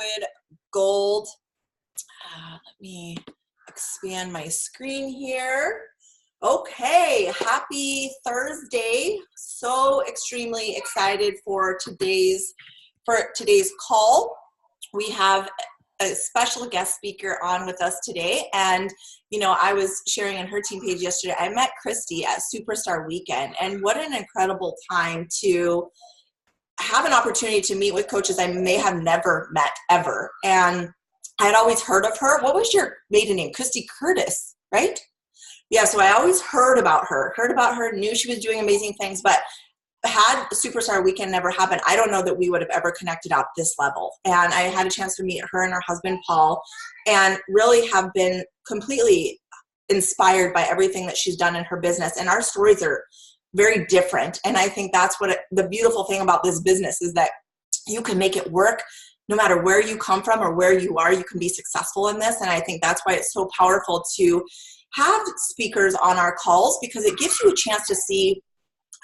liquid gold. Let me expand my screen here. Okay, happy Thursday. So extremely excited for today's call. We have a special guest speaker on with us today. And, you know, I was sharing on her team page yesterday, I met Kristi at Superstar Weekend. And what an incredible time to have an opportunity to meet with coaches I may have never met ever. And I'd always heard of her. What was your maiden name? Kristi Curtis, right? Yeah, so I always heard about her, knew she was doing amazing things, but had Superstar Weekend never happened, I don't know that we would have ever connected at this level. And I had a chance to meet her and her husband, Paul, and really have been completely inspired by everything that she's done in her business. And our stories are very different. And I think that's what the beautiful thing about this business is, that you can make it work no matter where you come from or where you are. You can be successful in this. And I think that's why it's so powerful to have speakers on our calls, because it gives you a chance to see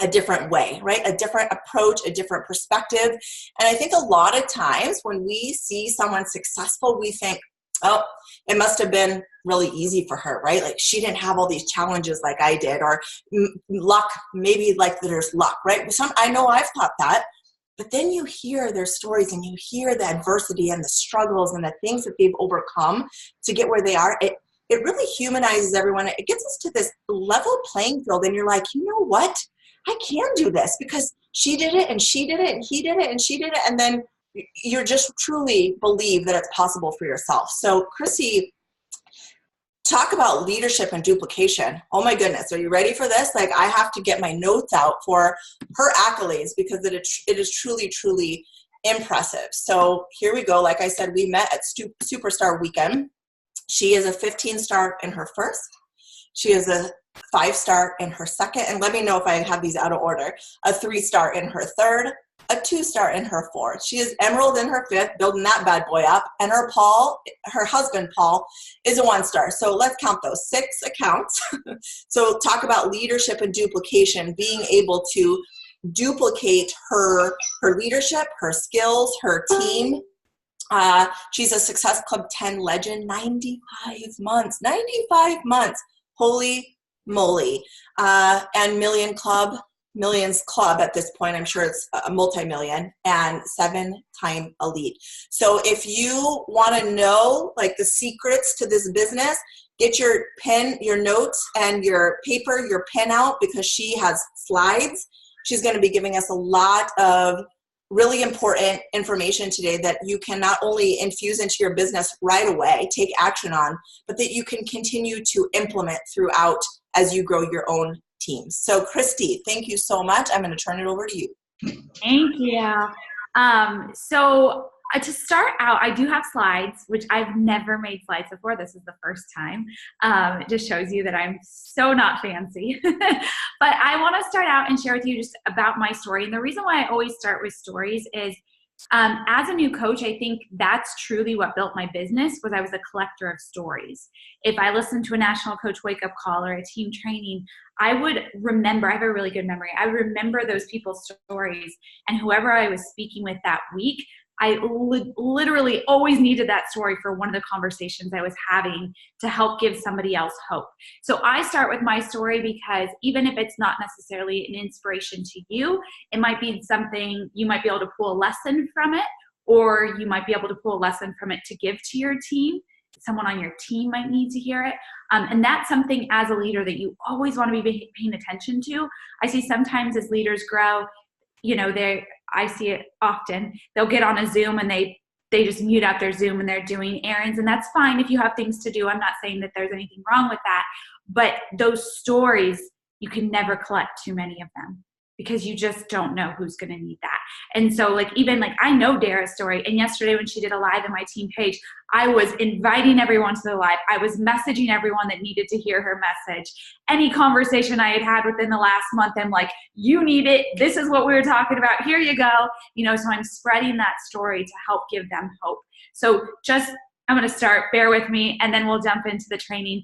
a different way, right? A different approach, a different perspective. And I think a lot of times when we see someone successful, we think, oh, it must have been really easy for her, right? Like she didn't have all these challenges like I did, or luck, maybe like there's luck, right? I know I've thought that, but then you hear their stories and you hear the adversity and the struggles and the things that they've overcome to get where they are. It really humanizes everyone. It gets us to this level playing field, and you're like, you know what? I can do this because she did it and she did it and he did it and she did it. And then you're just truly believe that it's possible for yourself. So Kristi, talk about leadership and duplication. Oh my goodness. Are you ready for this? Like, I have to get my notes out for her accolades because it is truly, truly impressive. So here we go. Like I said, we met at Superstar Weekend. She is a 15-star in her first. She is a 5-star in her second, and let me know if I have these out of order. A 3-star in her third, a 2-star in her fourth. She is emerald in her fifth, building that bad boy up. And her husband Paul, is a 1-star. So let's count those 6 accounts. So talk about leadership and duplication, being able to duplicate her leadership, her skills, her team. She's a Success Club 10 legend, 95 months. Holy moly. And Millions Club at this point, I'm sure it's a multi-million, and 7-time elite. So if you want to know like the secrets to this business, get your pen, your notes, and your paper, your pen out, because she has slides. She's going to be giving us a lot of really important information today that you can not only infuse into your business right away, take action on, but that you can continue to implement throughout as you grow your own teams. So Kristi, thank you so much. I'm going to turn it over to you. Thank you. So to start out, I do have slides, which I've never made slides before. This is the first time. It just shows you that I'm so not fancy. But I want to start out and share with you just about my story. And the reason why I always start with stories is as a new coach, I think that's truly what built my business. Was I was a collector of stories. If I listened to a national coach wake-up call or a team training, I would remember, I have a really good memory. I remember those people's stories, and whoever I was speaking with that week, I literally always needed that story for one of the conversations I was having to help give somebody else hope. So I start with my story because even if it's not necessarily an inspiration to you, it might be something you might be able to pull a lesson from it, or you might be able to pull a lesson from it to give to your team. Someone on your team might need to hear it. And that's something as a leader that you always want to be paying attention to. I see sometimes as leaders grow, I see it often. They'll get on a Zoom and they just mute out their Zoom and they're doing errands, and that's fine if you have things to do. I'm not saying that there's anything wrong with that, but those stories, you can never collect too many of them because you just don't know who's going to need that. And so I know Dara's story, and yesterday when she did a live on my team page, I was inviting everyone to the live. I was messaging everyone that needed to hear her message. Any conversation I had within the last month, I'm like, you need it. This is what we were talking about. Here you go. So I'm spreading that story to help give them hope. So I'm going to start, bear with me, and then we'll jump into the training.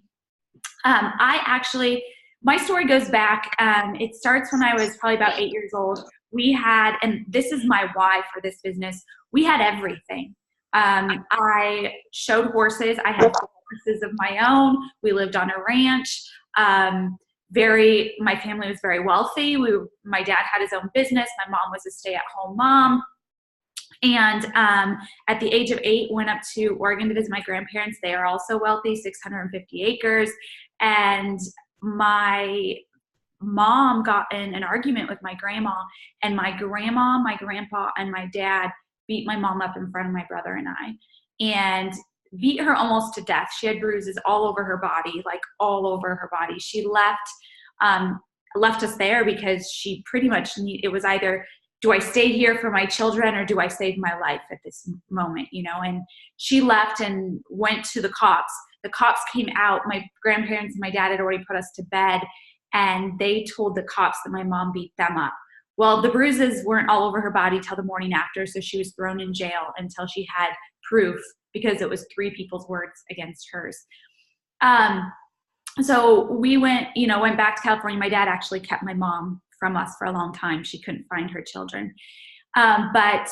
My story goes back, it starts when I was probably about 8 years old. We had, and this is my why for this business, we had everything. I showed horses. I had horses of my own. We lived on a ranch. My family was very wealthy. My dad had his own business. My mom was a stay-at-home mom. And at the age of 8, went up to Oregon to visit my grandparents. They are also wealthy, 650 acres. And my mom got in an argument with my grandma, and my grandma, my grandpa, and my dad beat my mom up in front of my brother and I, and beat her almost to death. She had bruises all over her body, like all over her body. She left us there because she pretty much it was either, do I stay here for my children or do I save my life at this moment, and she left and went to the cops. The cops came out. My grandparents and my dad had already put us to bed, and they told the cops that my mom beat them up. Well, the bruises weren't all over her body till the morning after, so she was thrown in jail until she had proof, because it was 3 people's words against hers. So we went back to California. My dad actually kept my mom from us for a long time. She couldn't find her children. But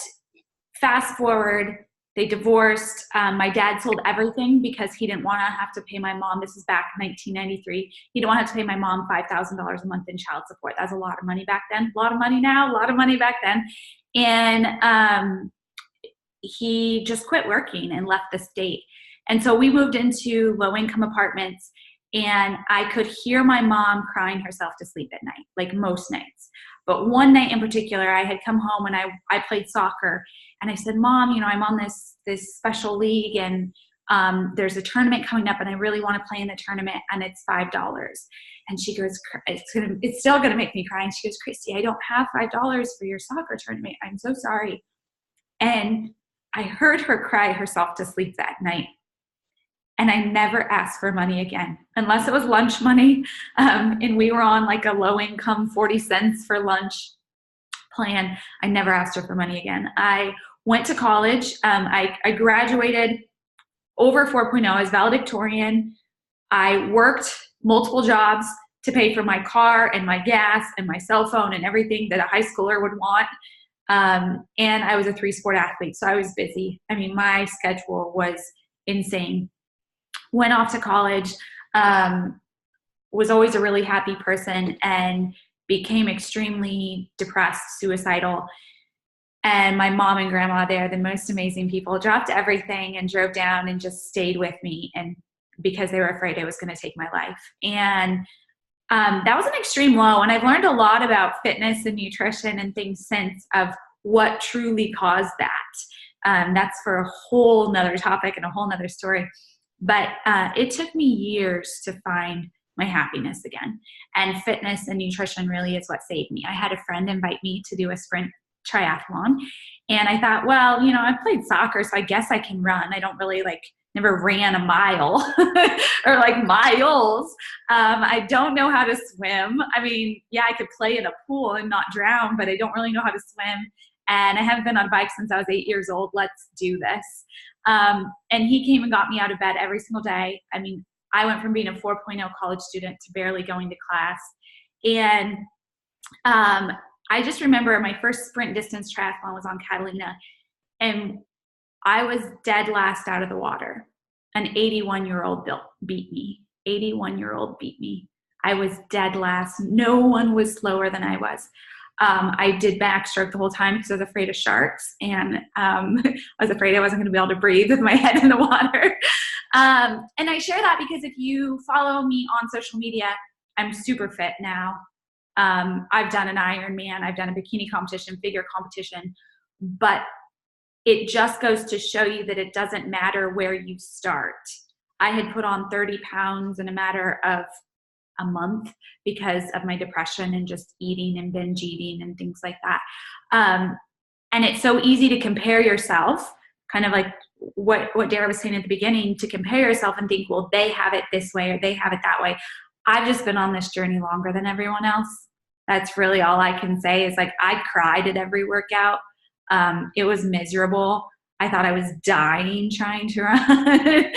fast forward, they divorced. My dad sold everything because he didn't want to have to pay my mom. This is back in 1993. He didn't want to have to pay my mom $5,000 a month in child support. That's a lot of money back then. A lot of money now, a lot of money back then. And he just quit working and left the state. And so we moved into low-income apartments, and I could hear my mom crying herself to sleep at night, like most nights. But one night in particular, I had come home and I played soccer, and I said, Mom, I'm on this special league, and there's a tournament coming up, and I really want to play in the tournament, and it's $5. And she goes, it's still going to make me cry. And she goes, Kristi, I don't have $5 for your soccer tournament. I'm so sorry. And I heard her cry herself to sleep that night. And I never asked for money again, unless it was lunch money. And we were on like a low income 40 cents for lunch plan. I never asked her for money again. I went to college. I graduated over 4.0. I was valedictorian. I worked multiple jobs to pay for my car and my gas and my cell phone and everything that a high schooler would want. And I was a 3-sport athlete, so I was busy. My schedule was insane. Went off to college, was always a really happy person, and became extremely depressed, suicidal. And my mom and grandma, they're the most amazing people, dropped everything and drove down and just stayed with me, and because they were afraid I was going to take my life. And that was an extreme low. And I've learned a lot about fitness and nutrition and things since, of what truly caused that. That's for a whole nother topic and a whole nother story. But it took me years to find my happiness again. And fitness and nutrition really is what saved me. I had a friend invite me to do a sprint triathlon. And I thought, well, I played soccer, so I guess I can run. I don't really never ran a mile or miles. I don't know how to swim. I could play in a pool and not drown, but I don't really know how to swim. And I haven't been on a bike since I was 8 years old. Let's do this. And he came and got me out of bed every single day. I went from being a 4.0 college student to barely going to class. And I just remember my first sprint distance triathlon was on Catalina, and I was dead last out of the water. An 81-year-old beat me. 81-year-old beat me. I was dead last. No one was slower than I was. I did backstroke the whole time because I was afraid of sharks, and I was afraid I wasn't going to be able to breathe with my head in the water. And I share that because if you follow me on social media, I'm super fit now. I've done an Ironman, I've done a bikini competition, figure competition, but it just goes to show you that it doesn't matter where you start. I had put on 30 pounds in a matter of a month because of my depression and just eating and binge eating and things like that. And it's so easy to compare yourself, kind of like what Dara was saying at the beginning, to compare yourself and think, well, they have it this way or they have it that way. I've just been on this journey longer than everyone else. That's really all I can say is I cried at every workout. It was miserable. I thought I was dying trying to run.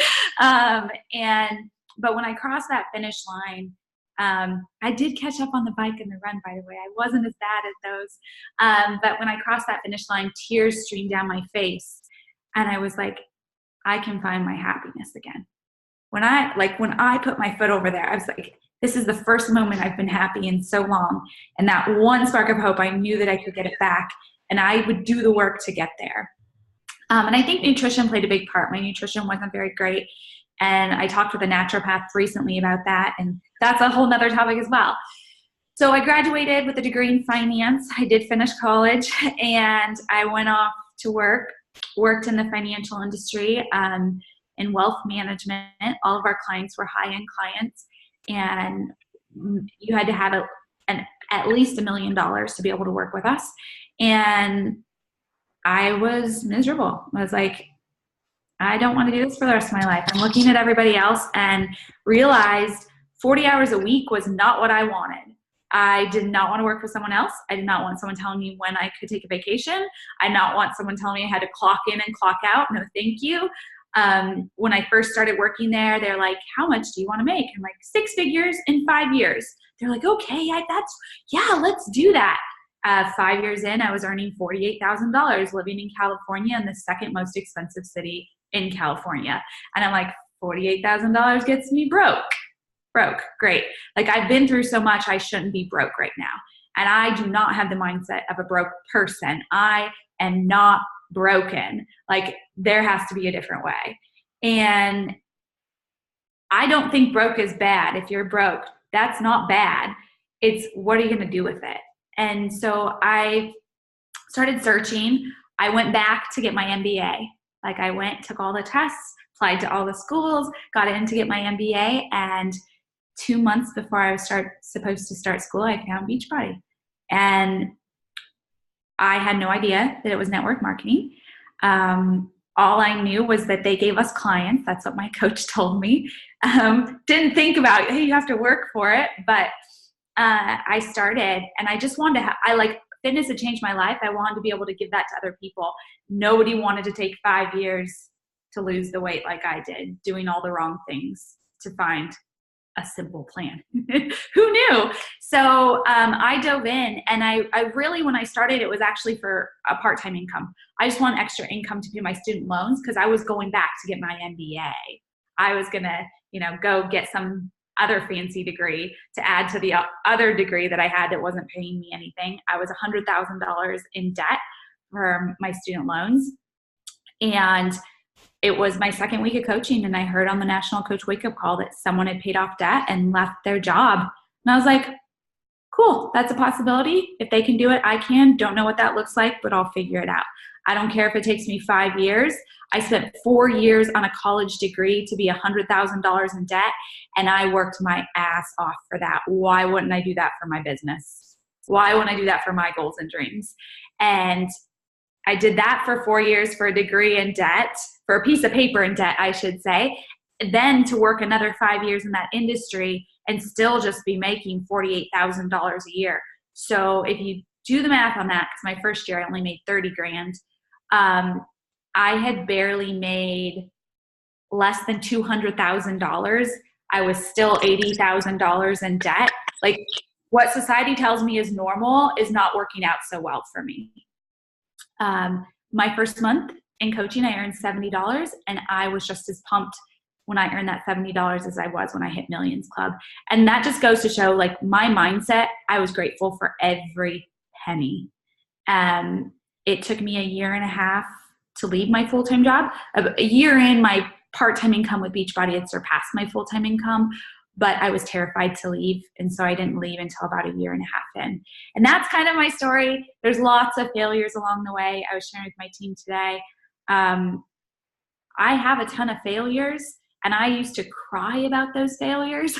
But when I crossed that finish line, I did catch up on the bike and the run, by the way. I wasn't as bad as those. But when I crossed that finish line, tears streamed down my face. And I was like, I can find my happiness again. When I put my foot over there, I was like, this is the first moment I've been happy in so long. And that one spark of hope, I knew that I could get it back, and I would do the work to get there. And I think nutrition played a big part. My nutrition wasn't very great. And I talked with a naturopath recently about that. And that's a whole nother topic as well. So I graduated with a degree in finance. I did finish college, and I went off to worked in the financial industry, in wealth management. All of our clients were high-end clients, and you had to have at least $1 million to be able to work with us. And I was miserable. I was like, I don't want to do this for the rest of my life. I'm looking at everybody else and realized 40 hours a week was not what I wanted. I did not want to work for someone else. I did not want someone telling me when I could take a vacation. I did not want someone telling me I had to clock in and clock out. No, thank you. When I first started working there, they're like, how much do you want to make? I'm like, 6 figures in 5 years. They're like, okay, let's do that. 5 years in, I was earning $48,000 living in California, in the second most expensive city in California. And I'm like, $48,000 gets me broke. Great. Like, I've been through so much, I shouldn't be broke right now. And I do not have the mindset of a broke person. I am not broken. Like, there has to be a different way. And I don't think broke is bad. If you're broke, that's not bad. It's what are you going to do with it? And so I started searching. I went back to get my MBA. Like, I went, took all the tests, applied to all the schools, got in to get my MBA, and 2 months before I was supposed to start school, I found Beachbody. And I had no idea that it was network marketing. All I knew was that they gave us clients. That's what my coach told me. Didn't think about, hey, you have to work for it. But I started, and I just wanted to, fitness had changed my life. I wanted to be able to give that to other people. Nobody wanted to take 5 years to lose the weight like I did, doing all the wrong things to find a simple plan. Who knew? So I dove in, and I really, when I started, it was actually for a part-time income. I just want extra income to pay my student loans, because I was going back to get my MBA. I was going to, go get some other fancy degree to add to the other degree that I had that wasn't paying me anything. I was $100,000 in debt for my student loans. And it was my second week of coaching, and I heard on the National Coach Wake Up Call that someone had paid off debt and left their job. And I was like, cool, that's a possibility. If they can do it, I can. Don't know what that looks like, but I'll figure it out. I don't care if it takes me 5 years. I spent 4 years on a college degree to be $100,000 in debt, and I worked my ass off for that. Why wouldn't I do that for my business? Why wouldn't I do that for my goals and dreams? And I did that for 4 years for a degree in debt, for a piece of paper in debt, I should say, then to work another 5 years in that industry and still just be making $48,000 a year. So if you do the math on that, because my first year I only made 30 grand, I had barely made less than $200,000. I was still $80,000 in debt. Like, what society tells me is normal is not working out so well for me. My first month in coaching, I earned $70, and I was just as pumped when I earned that $70 as I was when I hit Millions Club. And that just goes to show, like, my mindset, I was grateful for every penny. It took me 1.5 years to leave my full-time job. A year in, my part-time income with Beachbody had surpassed my full-time income, but I was terrified to leave, and so I didn't leave until about 1.5 years in. And that's kind of my story. There's lots of failures along the way. I was sharing with my team today. I have a ton of failures, and I used to cry about those failures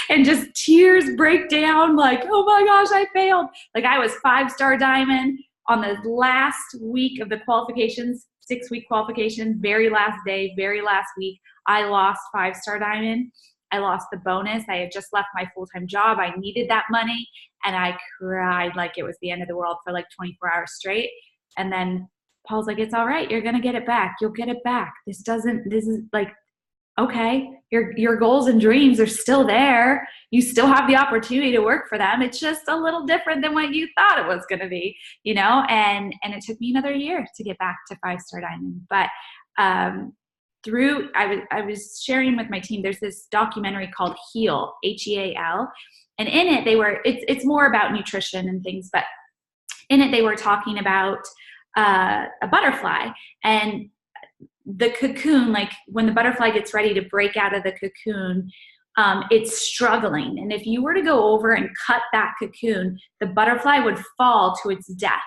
and just tears break down like, oh my gosh, I failed. Like, I was 5-star diamond on the last week of the qualifications, 6-week qualification, very last day, very last week. I lost 5-star diamond. I lost the bonus. I had just left my full-time job. I needed that money, and I cried like it was the end of the world for like 24 hours straight. And then Paul's like, it's all right. You're going to get it back. You'll get it back. This is like, okay, your goals and dreams are still there. You still have the opportunity to work for them. It's just a little different than what you thought it was going to be, and it took me another year to get back to 5-star diamond. But I was sharing with my team, there's this documentary called Heal, Heal. And in it, it's more about nutrition and things, but in it, they were talking about a butterfly, and the cocoon, like when the butterfly gets ready to break out of the cocoon, it's struggling. And if you were to go over and cut that cocoon, the butterfly would fall to its death,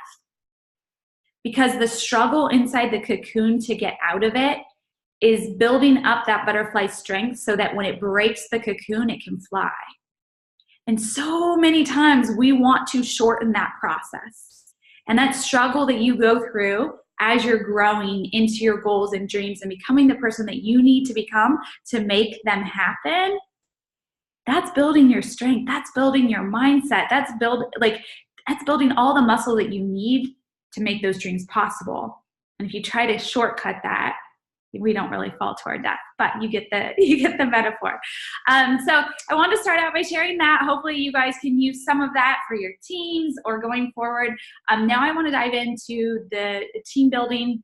because the struggle inside the cocoon to get out of it is building up that butterfly's strength so that when it breaks the cocoon, it can fly. And so many times we want to shorten that process. And that struggle that you go through as you're growing into your goals and dreams and becoming the person that you need to become to make them happen, that's building your strength. That's building your mindset. That's building all the muscle that you need to make those dreams possible. And if you try to shortcut that, we don't really fall to our death, but you get the metaphor. So I want to start out by sharing that. Hopefully you guys can use some of that for your teams or going forward. Now I want to dive into the team building,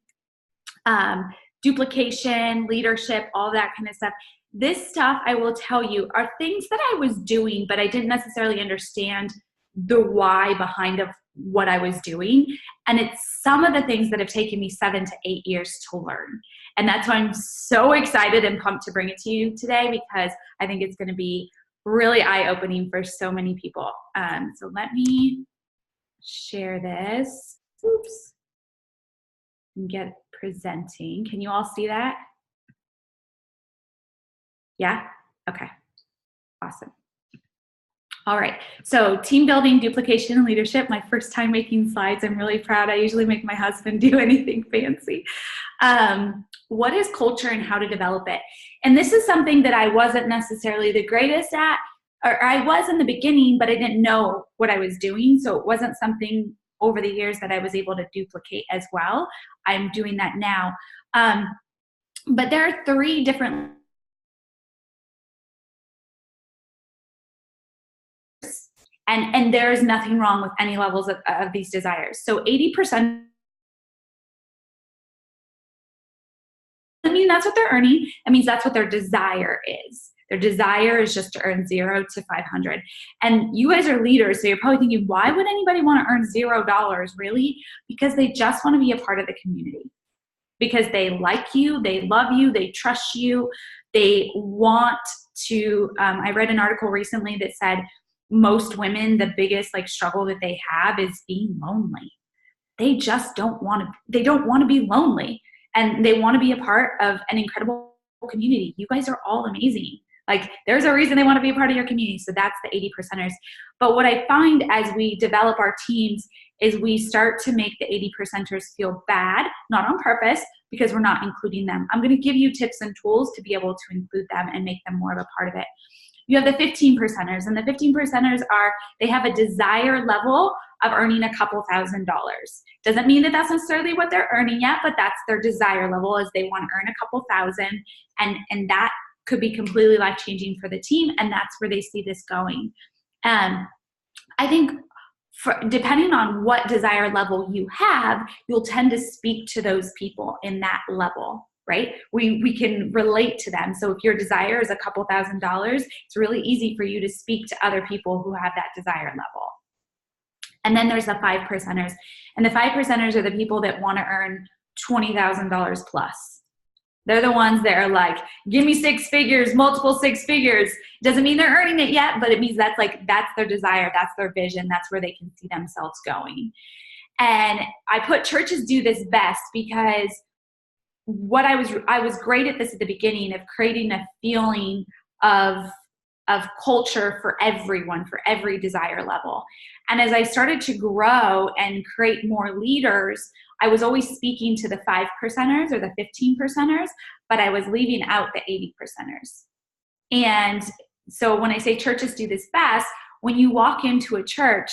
duplication, leadership, all that kind of stuff. This stuff, I will tell you, are things that I was doing, but I didn't necessarily understand the why behind of what I was doing. And it's some of the things that have taken me 7 to 8 years to learn. And that's why I'm so excited and pumped to bring it to you today, because I think it's going to be really eye-opening for so many people. So let me share this. Oops. And get presenting. Can you all see that? Yeah? Okay. Awesome. All right, so team building, duplication, and leadership. My first time making slides. I'm really proud. I usually make my husband do anything fancy. What is culture and how to develop it? And this is something that I wasn't necessarily the greatest at, or I was in the beginning, but I didn't know what I was doing. So it wasn't something over the years that I was able to duplicate as well. I'm doing that now. But there are 3 different and there's nothing wrong with any levels of these desires. So 80%, I mean, that's what they're earning. That means that's what their desire is. Their desire is just to earn 0 to 500. And you guys are leaders, so you're probably thinking, why would anybody want to earn $0, really? Because they just want to be a part of the community. Because they like you, they love you, they trust you, they want to, I read an article recently that said, most women, the biggest struggle that they have is being lonely. They just don't want to be lonely, and they want to be a part of an incredible community. You guys are all amazing. There's a reason they want to be a part of your community. So that's the 80%ers. But what I find as we develop our teams is we start to make the 80%ers feel bad, not on purpose, because we're not including them. I'm going to give you tips and tools to be able to include them and make them more of a part of it. You have the 15%ers, and the 15%ers they have a desire level of earning a couple $1,000s. Doesn't mean that that's necessarily what they're earning yet, but that's their desire level, is they want to earn a couple thousand, and that could be completely life-changing for the team, and that's where they see this going. I think depending on what desire level you have, you'll tend to speak to those people in that level. Right? We can relate to them. So if your desire is a couple $1,000s, it's really easy for you to speak to other people who have that desire level. And then there's the 5%ers. And the 5%ers are the people that want to earn $20,000 plus. They're the ones that are give me 6 figures, multiple 6 figures. Doesn't mean they're earning it yet, but it means that's their desire, that's their vision, that's where they can see themselves going. And I put churches do this best because I was great at this at the beginning, of creating a feeling of culture for everyone, for every desire level. And as I started to grow and create more leaders, I was always speaking to the 5%ers or the 15%ers, but I was leaving out the 80%ers. And so when I say churches do this best, when you walk into a church,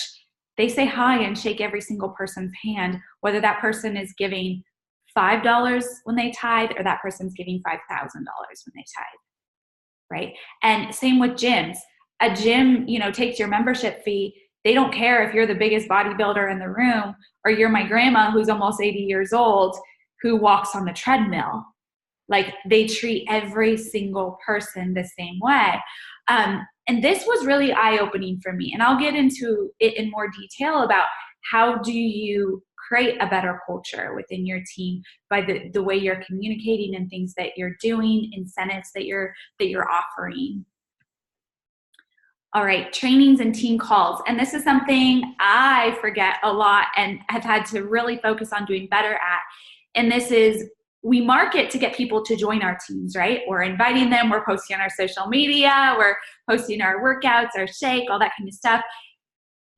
they say hi and shake every single person's hand, whether that person is giving $5 when they tithe, or that person's giving $5,000 when they tithe, right? And same with gyms. A gym, takes your membership fee. They don't care if you're the biggest bodybuilder in the room or you're my grandma who's almost 80 years old who walks on the treadmill. Like, they treat every single person the same way. And this was really eye-opening for me. And I'll get into it in more detail about how do you create a better culture within your team by the way you're communicating and things that you're doing, incentives that you're offering. All right, trainings and team calls. And this is something I forget a lot and have had to really focus on doing better at. And this is, we market to get people to join our teams, right? We're inviting them, we're posting on our social media, we're posting our workouts, our shake, all that kind of stuff.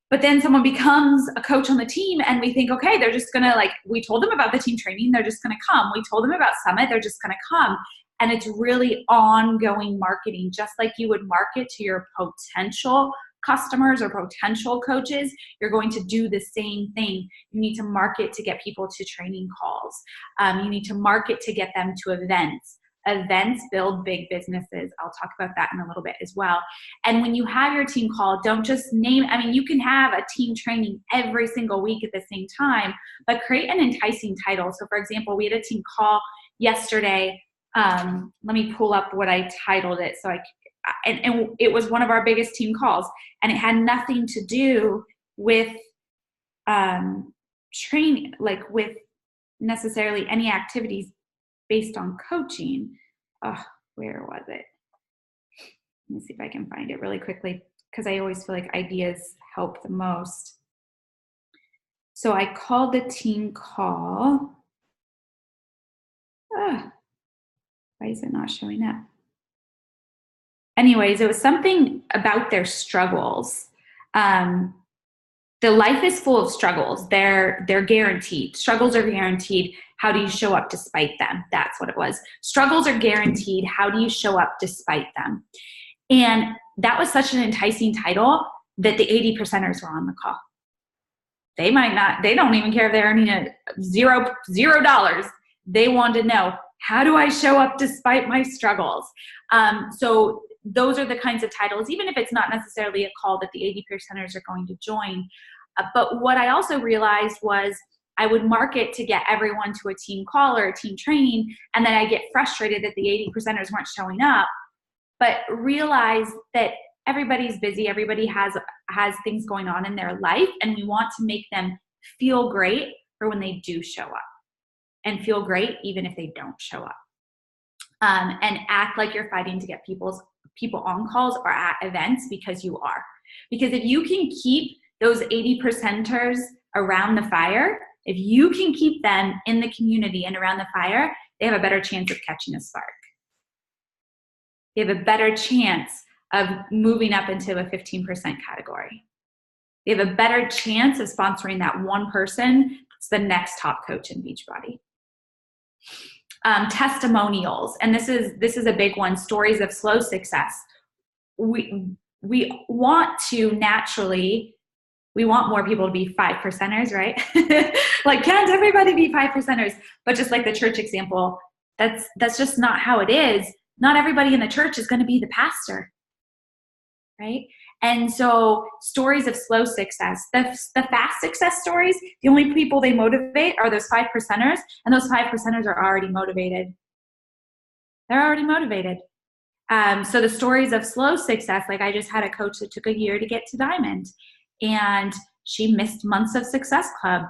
But then someone becomes a coach on the team and we think, okay, they're just gonna, we told them about the team training, they're just gonna come. We told them about Summit, they're just gonna come. And it's really ongoing marketing, just like you would market to your potential customers or potential coaches. You're going to do the same thing. You need to market to get people to training calls. You need to market to get them to events. Events build big businesses. I'll talk about that in a little bit as well. And when you have your team call, don't just you can have a team training every single week at the same time, but create an enticing title. So for example, we had a team call yesterday. Let me pull up what I titled it. And it was one of our biggest team calls, and it had nothing to do with training, with necessarily any activities based on coaching. Oh, where was it? Let me see if I can find it really quickly, because I always feel like ideas help the most. So I called the team call. Why is it not showing up? Anyways, it was something about their struggles. The life is full of struggles. They're guaranteed. Struggles are guaranteed. How do you show up despite them? That's what it was. Struggles are guaranteed. How do you show up despite them? And that was such an enticing title that the 80%ers were on the call. They don't even care if they're earning $0. They wanted to know, how do I show up despite my struggles? So those are the kinds of titles, even if it's not necessarily a call that the 80%ers are going to join. But what I also realized was I would market to get everyone to a team call or a team training, and then I get frustrated that the 80%ers weren't showing up, but realize that everybody's busy, everybody has things going on in their life, and we want to make them feel great for when they do show up, and feel great even if they don't show up. And act like you're fighting to get people on calls or at events, because you are. Because if you can keep those 80%ers around the fire, if you can keep them in the community and around the fire, they have a better chance of catching a spark. They have a better chance of moving up into a 15% category. They have a better chance of sponsoring that one person that's the next top coach in Beachbody. Testimonials, and this is a big one. Stories of slow success. We want to naturally, we want more people to be 5%ers, right? Can't everybody be 5%ers? But just like the church example, that's just not how it is. Not everybody in the church is going to be the pastor, right? And so stories of slow success, the fast success stories, the only people they motivate are those 5%ers, and those 5%ers are already motivated. They're already motivated. So the stories of slow success, I just had a coach that took a year to get to Diamond, and she missed months of Success Club.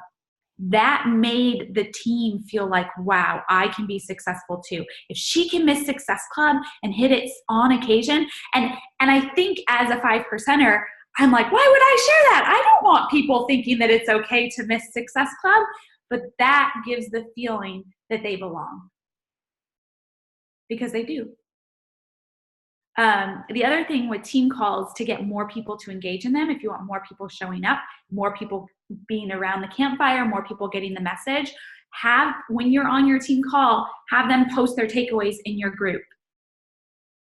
That made the team feel like, wow, I can be successful too. If she can miss Success Club and hit it on occasion, and I think as a 5%er, I'm like, why would I share that? I don't want people thinking that it's okay to miss Success Club, but that gives the feeling that they belong, because they do. The other thing with team calls, to get more people to engage in them, if you want more people showing up, more people being around the campfire, more people getting the message, when you're on your team call, have them post their takeaways in your group.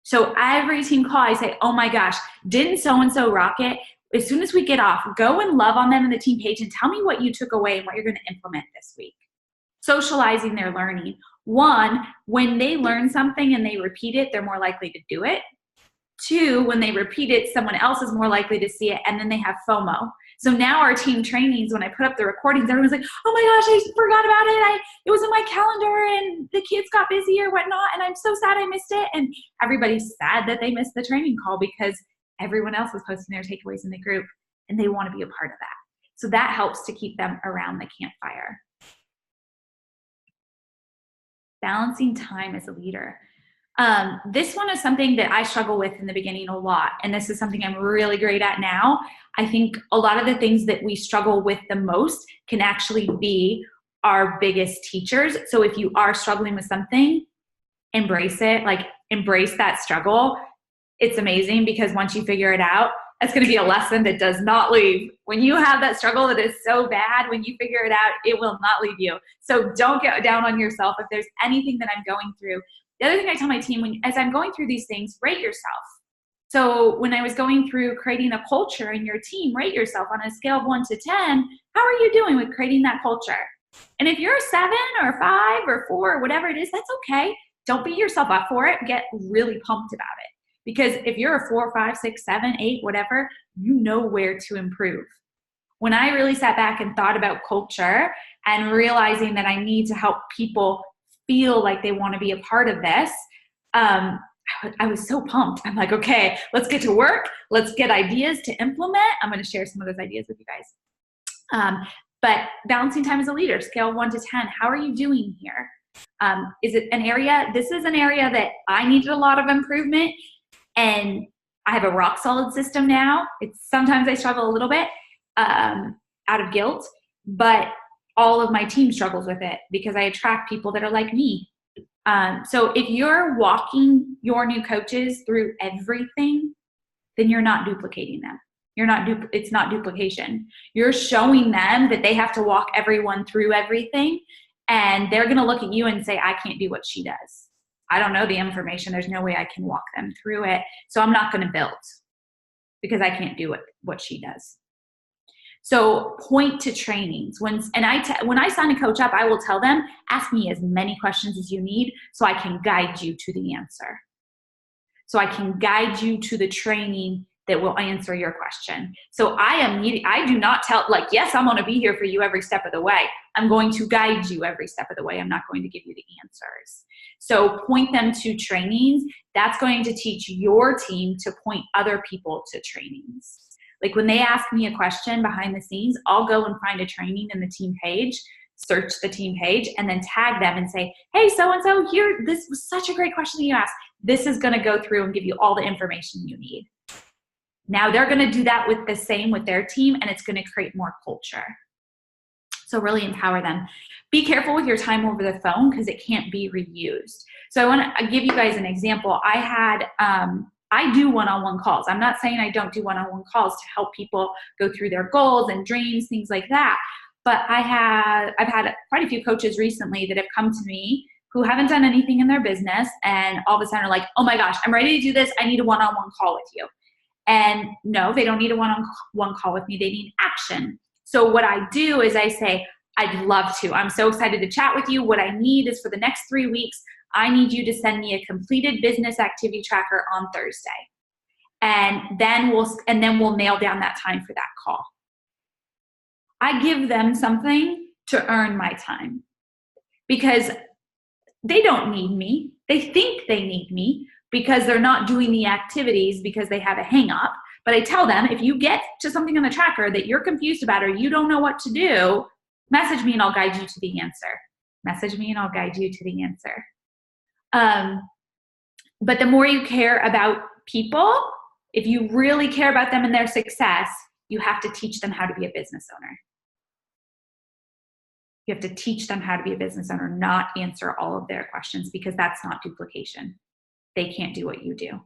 So every team call, I say, oh my gosh, didn't so-and-so rock it? As soon as we get off, go and love on them in the team page and tell me what you took away and what you're going to implement this week. socializing their learning. One, when they learn something and they repeat it, they're more likely to do it. Two, when they repeat it, someone else is more likely to see it, and then they have FOMO. So now our team trainings, when I put up the recordings, everyone's like, oh my gosh, I forgot about it. It was in my calendar and the kids got busy or whatnot, and I'm so sad I missed it. And everybody's sad that they missed the training call because everyone else was posting their takeaways in the group, and they want to be a part of that. So that helps to keep them around the campfire. Balancing time as a leader. This one is something that I struggle with in the beginning a lot, and this is something I'm really great at now. I think a lot of the things that we struggle with the most can actually be our biggest teachers. So if you are struggling with something, embrace it, like embrace that struggle. It's amazing because once you figure it out, that's going to be a lesson that does not leave. When you have that struggle that is so bad, when you figure it out, it will not leave you. So don't get down on yourself if there's anything that I'm going through. The other thing I tell my team, as I'm going through these things, rate yourself. So when I was going through creating a culture in your team, rate yourself on a scale of 1 to 10. How are you doing with creating that culture? And if you're a 7 or 5 or 4 or whatever it is, that's okay. Don't beat yourself up for it. Get really pumped about it. Because if you're a 4, 5, 6, 7, 8, whatever, you know where to improve. When I really sat back and thought about culture and realizing that I need to help people feel like they want to be a part of this, I was so pumped. I'm like, okay, let's get to work. Let's get ideas to implement. I'm going to share some of those ideas with you guys. But balancing time as a leader, scale 1 to 10. How are you doing here? Is it an area? This is an area that I needed a lot of improvement, and I have a rock solid system now. Sometimes I struggle a little bit out of guilt, but all of my team struggles with it because I attract people that are like me. So if you're walking your new coaches through everything, then you're not duplicating them. It's not duplication. You're showing them that they have to walk everyone through everything, and they're going to look at you and say, I can't do what she does. I don't know the information. There's no way I can walk them through it. So I'm not going to build because I can't do what she does. So point to trainings. When I sign a coach up, I will tell them, ask me as many questions as you need so I can guide you to the answer. So I can guide you to the training that will answer your question. So I do not tell, like, yes, I'm going to be here for you every step of the way. I'm going to guide you every step of the way. I'm not going to give you the answers. So point them to trainings. That's going to teach your team to point other people to trainings. Like when they ask me a question behind the scenes, I'll go and find a training in the team page, search the team page, and then tag them and say, hey, so-and-so, here, this was such a great question that you asked. This is going to go through and give you all the information you need. Now they're going to do that with the same with their team, and it's going to create more culture. So really empower them. Be careful with your time over the phone because it can't be reused. So I want to give you guys an example. I do one-on-one calls. I'm not saying I don't do one-on-one calls to help people go through their goals and dreams, things like that. But I've had quite a few coaches recently that have come to me who haven't done anything in their business and all of a sudden are like, oh my gosh, I'm ready to do this. I need a one-on-one call with you. And no, they don't need a one-on-one call with me. They need action. So what I do is I say, I'd love to. I'm so excited to chat with you. What I need is for the next 3 weeks, I need you to send me a completed business activity tracker on Thursday. And then we'll nail down that time for that call. I give them something to earn my time because they don't need me. They think they need me because they're not doing the activities because they have a hang up. But I tell them, if you get to something on the tracker that you're confused about or you don't know what to do, message me and I'll guide you to the answer. Message me and I'll guide you to the answer. But the more you care about people, if you really care about them and their success, you have to teach them how to be a business owner. You have to teach them how to be a business owner, not answer all of their questions because that's not duplication. They can't do what you do.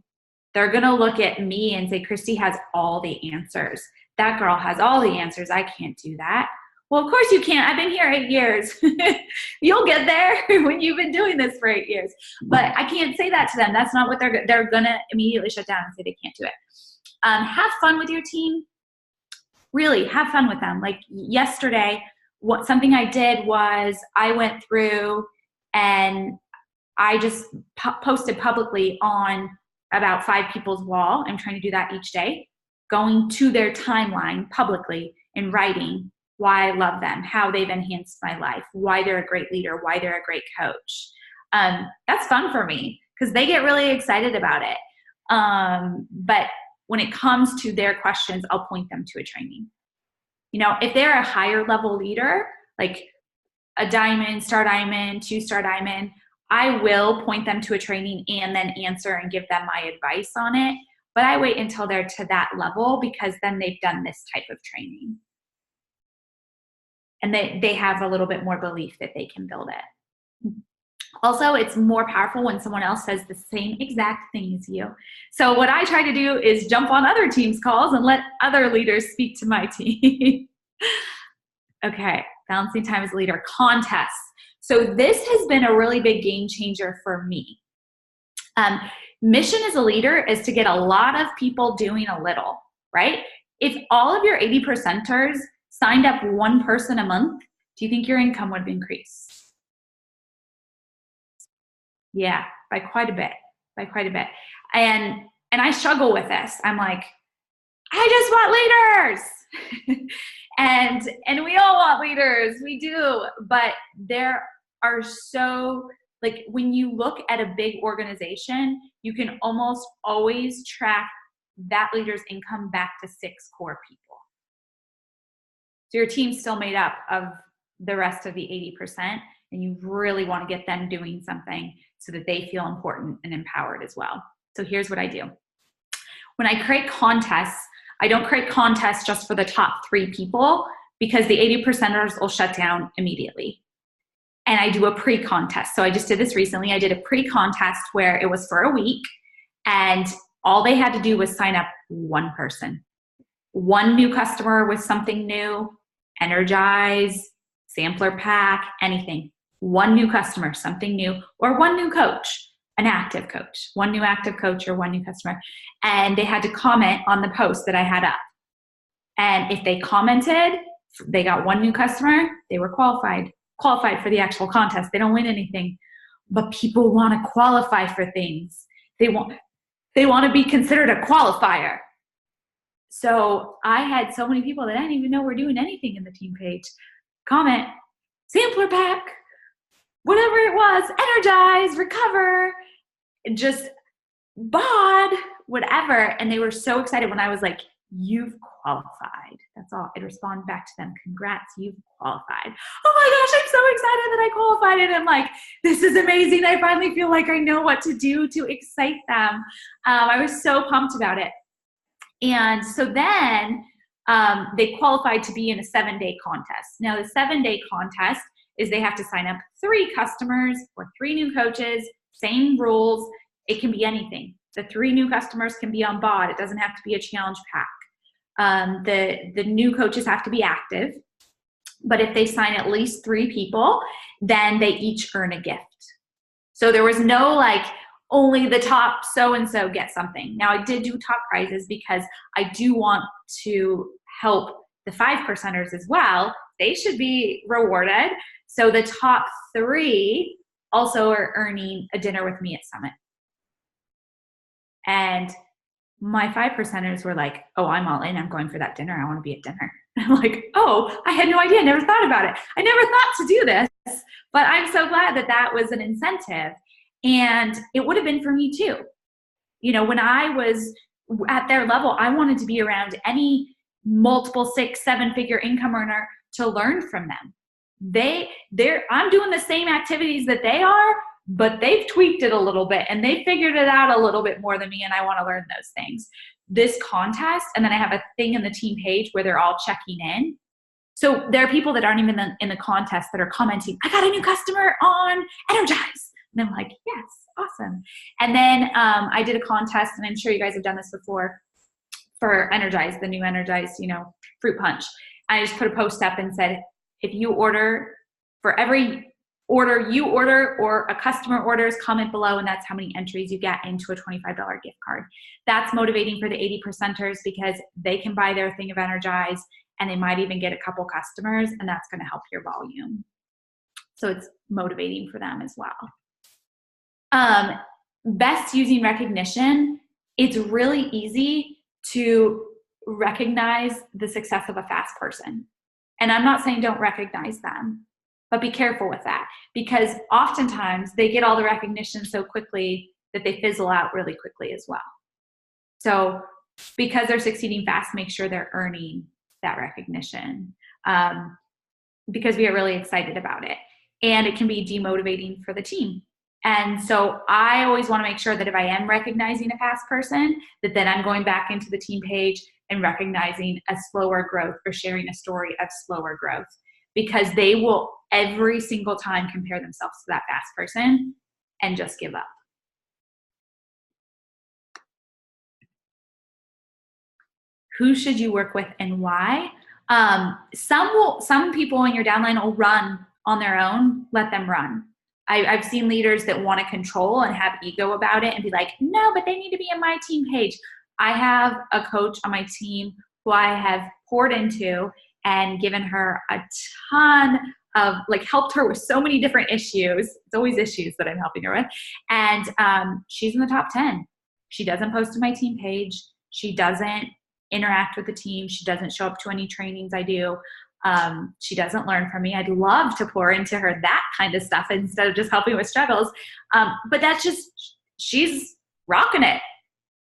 They're going to look at me and say, Kristi has all the answers. That girl has all the answers. I can't do that. Well, of course you can't. I've been here 8 years. You'll get there when you've been doing this for 8 years. But I can't say that to them. That's not what they're going to immediately shut down and say they can't do it. Have fun with your team. Really, have fun with them. Like yesterday, something I did was I went through and I just posted publicly on about 5 people's wall. I'm trying to do that each day, going to their timeline publicly and writing why I love them, how they've enhanced my life, why they're a great leader, why they're a great coach. That's fun for me because they get really excited about it. But when it comes to their questions, I'll point them to a training. If they're a higher level leader, like a diamond, star diamond, 2-star diamond, I will point them to a training and then answer and give them my advice on it. But I wait until they're to that level because then they've done this type of training. And they have a little bit more belief that they can build it. Also, it's more powerful when someone else says the same exact thing as you. So what I try to do is jump on other teams' calls and let other leaders speak to my team. Okay, balancing time as a leader. Contests. So this has been a really big game changer for me. Mission as a leader is to get a lot of people doing a little, right? If all of your 80%ers signed up one person a month, do you think your income would increase? Yeah, by quite a bit. And I struggle with this. I'm like, I just want leaders. and we all want leaders. We do. But there are so, like, when you look at a big organization, you can almost always track that leader's income back to 6 core people. So your team's still made up of the rest of the 80%, and you really want to get them doing something so that they feel important and empowered as well. So here's what I do. When I create contests, I don't create contests just for the top 3 people because the 80%ers will shut down immediately. And I do a pre-contest. So I just did this recently. I did a pre-contest where it was for a week, and all they had to do was sign up one person. One new customer with something new, energize, sampler pack, anything. One new customer, something new, or one new coach, an active coach, one new active coach or one new customer. And they had to comment on the post that I had up. And if they commented, they got one new customer, they were qualified for the actual contest. They don't win anything, but people want to qualify for things. They want to be considered a qualifier. So I had so many people that I didn't even know were doing anything in the team page comment, sampler pack, whatever it was, energize, recover, just bod, whatever. And they were so excited when I was like, you've qualified. That's all. I'd respond back to them, congrats, you've qualified. Oh my gosh, I'm so excited that I qualified. And I'm like, this is amazing. I finally feel like I know what to do to excite them. I was so pumped about it. And so then they qualified to be in a 7-day contest. Now the 7-day contest is they have to sign up 3 customers or 3 new coaches, same rules. It can be anything. The 3 new customers can be on bod. It doesn't have to be a challenge pack. The new coaches have to be active. But if they sign at least 3 people, then they each earn a gift. So there was no like, only the top so-and-so get something. Now I did do top prizes because I do want to help the 5%ers as well. They should be rewarded. So the top 3 also are earning a dinner with me at Summit. And my 5%ers were like, oh, I'm all in. I'm going for that dinner. I want to be at dinner. I'm like, oh, I had no idea. I never thought about it. I never thought to do this, but I'm so glad that that was an incentive. And it would have been for me too. You know, when I was at their level, I wanted to be around any multiple 6-7-figure income earner to learn from them. I'm doing the same activities that they are, but they've tweaked it a little bit and they figured it out a little bit more than me, and I want to learn those things. This contest, and then I have a thing in the team page where they're all checking in. So there are people that aren't even in the contest that are commenting, I got a new customer on Energize. And I'm like, yes, awesome. And then I did a contest, and I'm sure you guys have done this before, for Energize, the new Energize, fruit punch. I just put a post up and said, if you order, for every order you order or a customer orders, comment below, and that's how many entries you get into a $25 gift card. That's motivating for the 80%ers because they can buy their thing of Energize and they might even get a couple customers, and that's going to help your volume. So it's motivating for them as well. Best using recognition. It's really easy to recognize the success of a fast person. And I'm not saying don't recognize them, but be careful with that, because oftentimes they get all the recognition so quickly that they fizzle out really quickly as well. So because they're succeeding fast, make sure they're earning that recognition, because we are really excited about it. And it can be demotivating for the team. And so I always want to make sure that if I am recognizing a fast person, that then I'm going back into the team page and recognizing a slower growth or sharing a story of slower growth, because they will every single time compare themselves to that fast person and just give up. Who should you work with and why? Some people in your downline will run on their own. Let them run. I've seen leaders that want to control and have ego about it and be like, no, but they need to be in my team page. I have a coach on my team who I have poured into and given her a ton of, like, helped her with so many different issues. It's always issues that I'm helping her with. And she's in the top 10. She doesn't post to my team page. She doesn't interact with the team. She doesn't show up to any trainings I do. She doesn't learn from me. I'd love to pour into her that kind of stuff instead of just helping with struggles. But that's just, she's rocking it,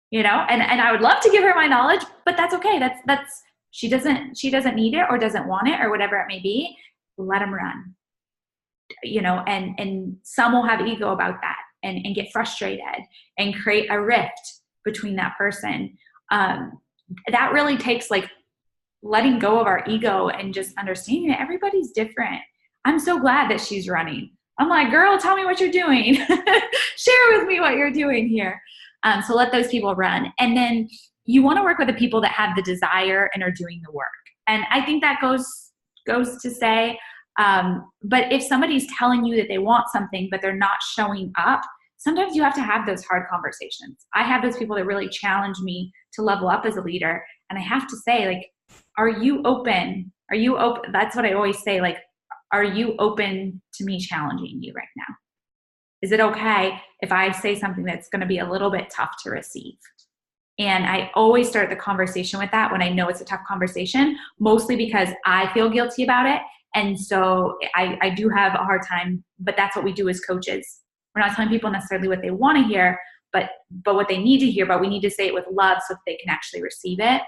you know, and I would love to give her my knowledge, but that's okay. That's, she doesn't need it or doesn't want it or whatever it may be. Let them run, you know, and some will have ego about that and get frustrated and create a rift between that person. That really takes, like, letting go of our ego and just understanding that everybody's different. I'm so glad that she's running. I'm like, girl, tell me what you're doing. Share with me what you're doing here. So let those people run. And then you want to work with the people that have the desire and are doing the work. And I think that goes to say, but if somebody's telling you that they want something, but they're not showing up, sometimes you have to have those hard conversations. I have those people that really challenge me to level up as a leader. And I have to say, like, are you open? Are you open? That's what I always say. Like, are you open to me challenging you right now? Is it okay if I say something that's going to be a little bit tough to receive? And I always start the conversation with that when I know it's a tough conversation, mostly because I feel guilty about it. And so I do have a hard time, but that's what we do as coaches. We're not telling people necessarily what they want to hear, but what they need to hear, but we need to say it with love so that they can actually receive it.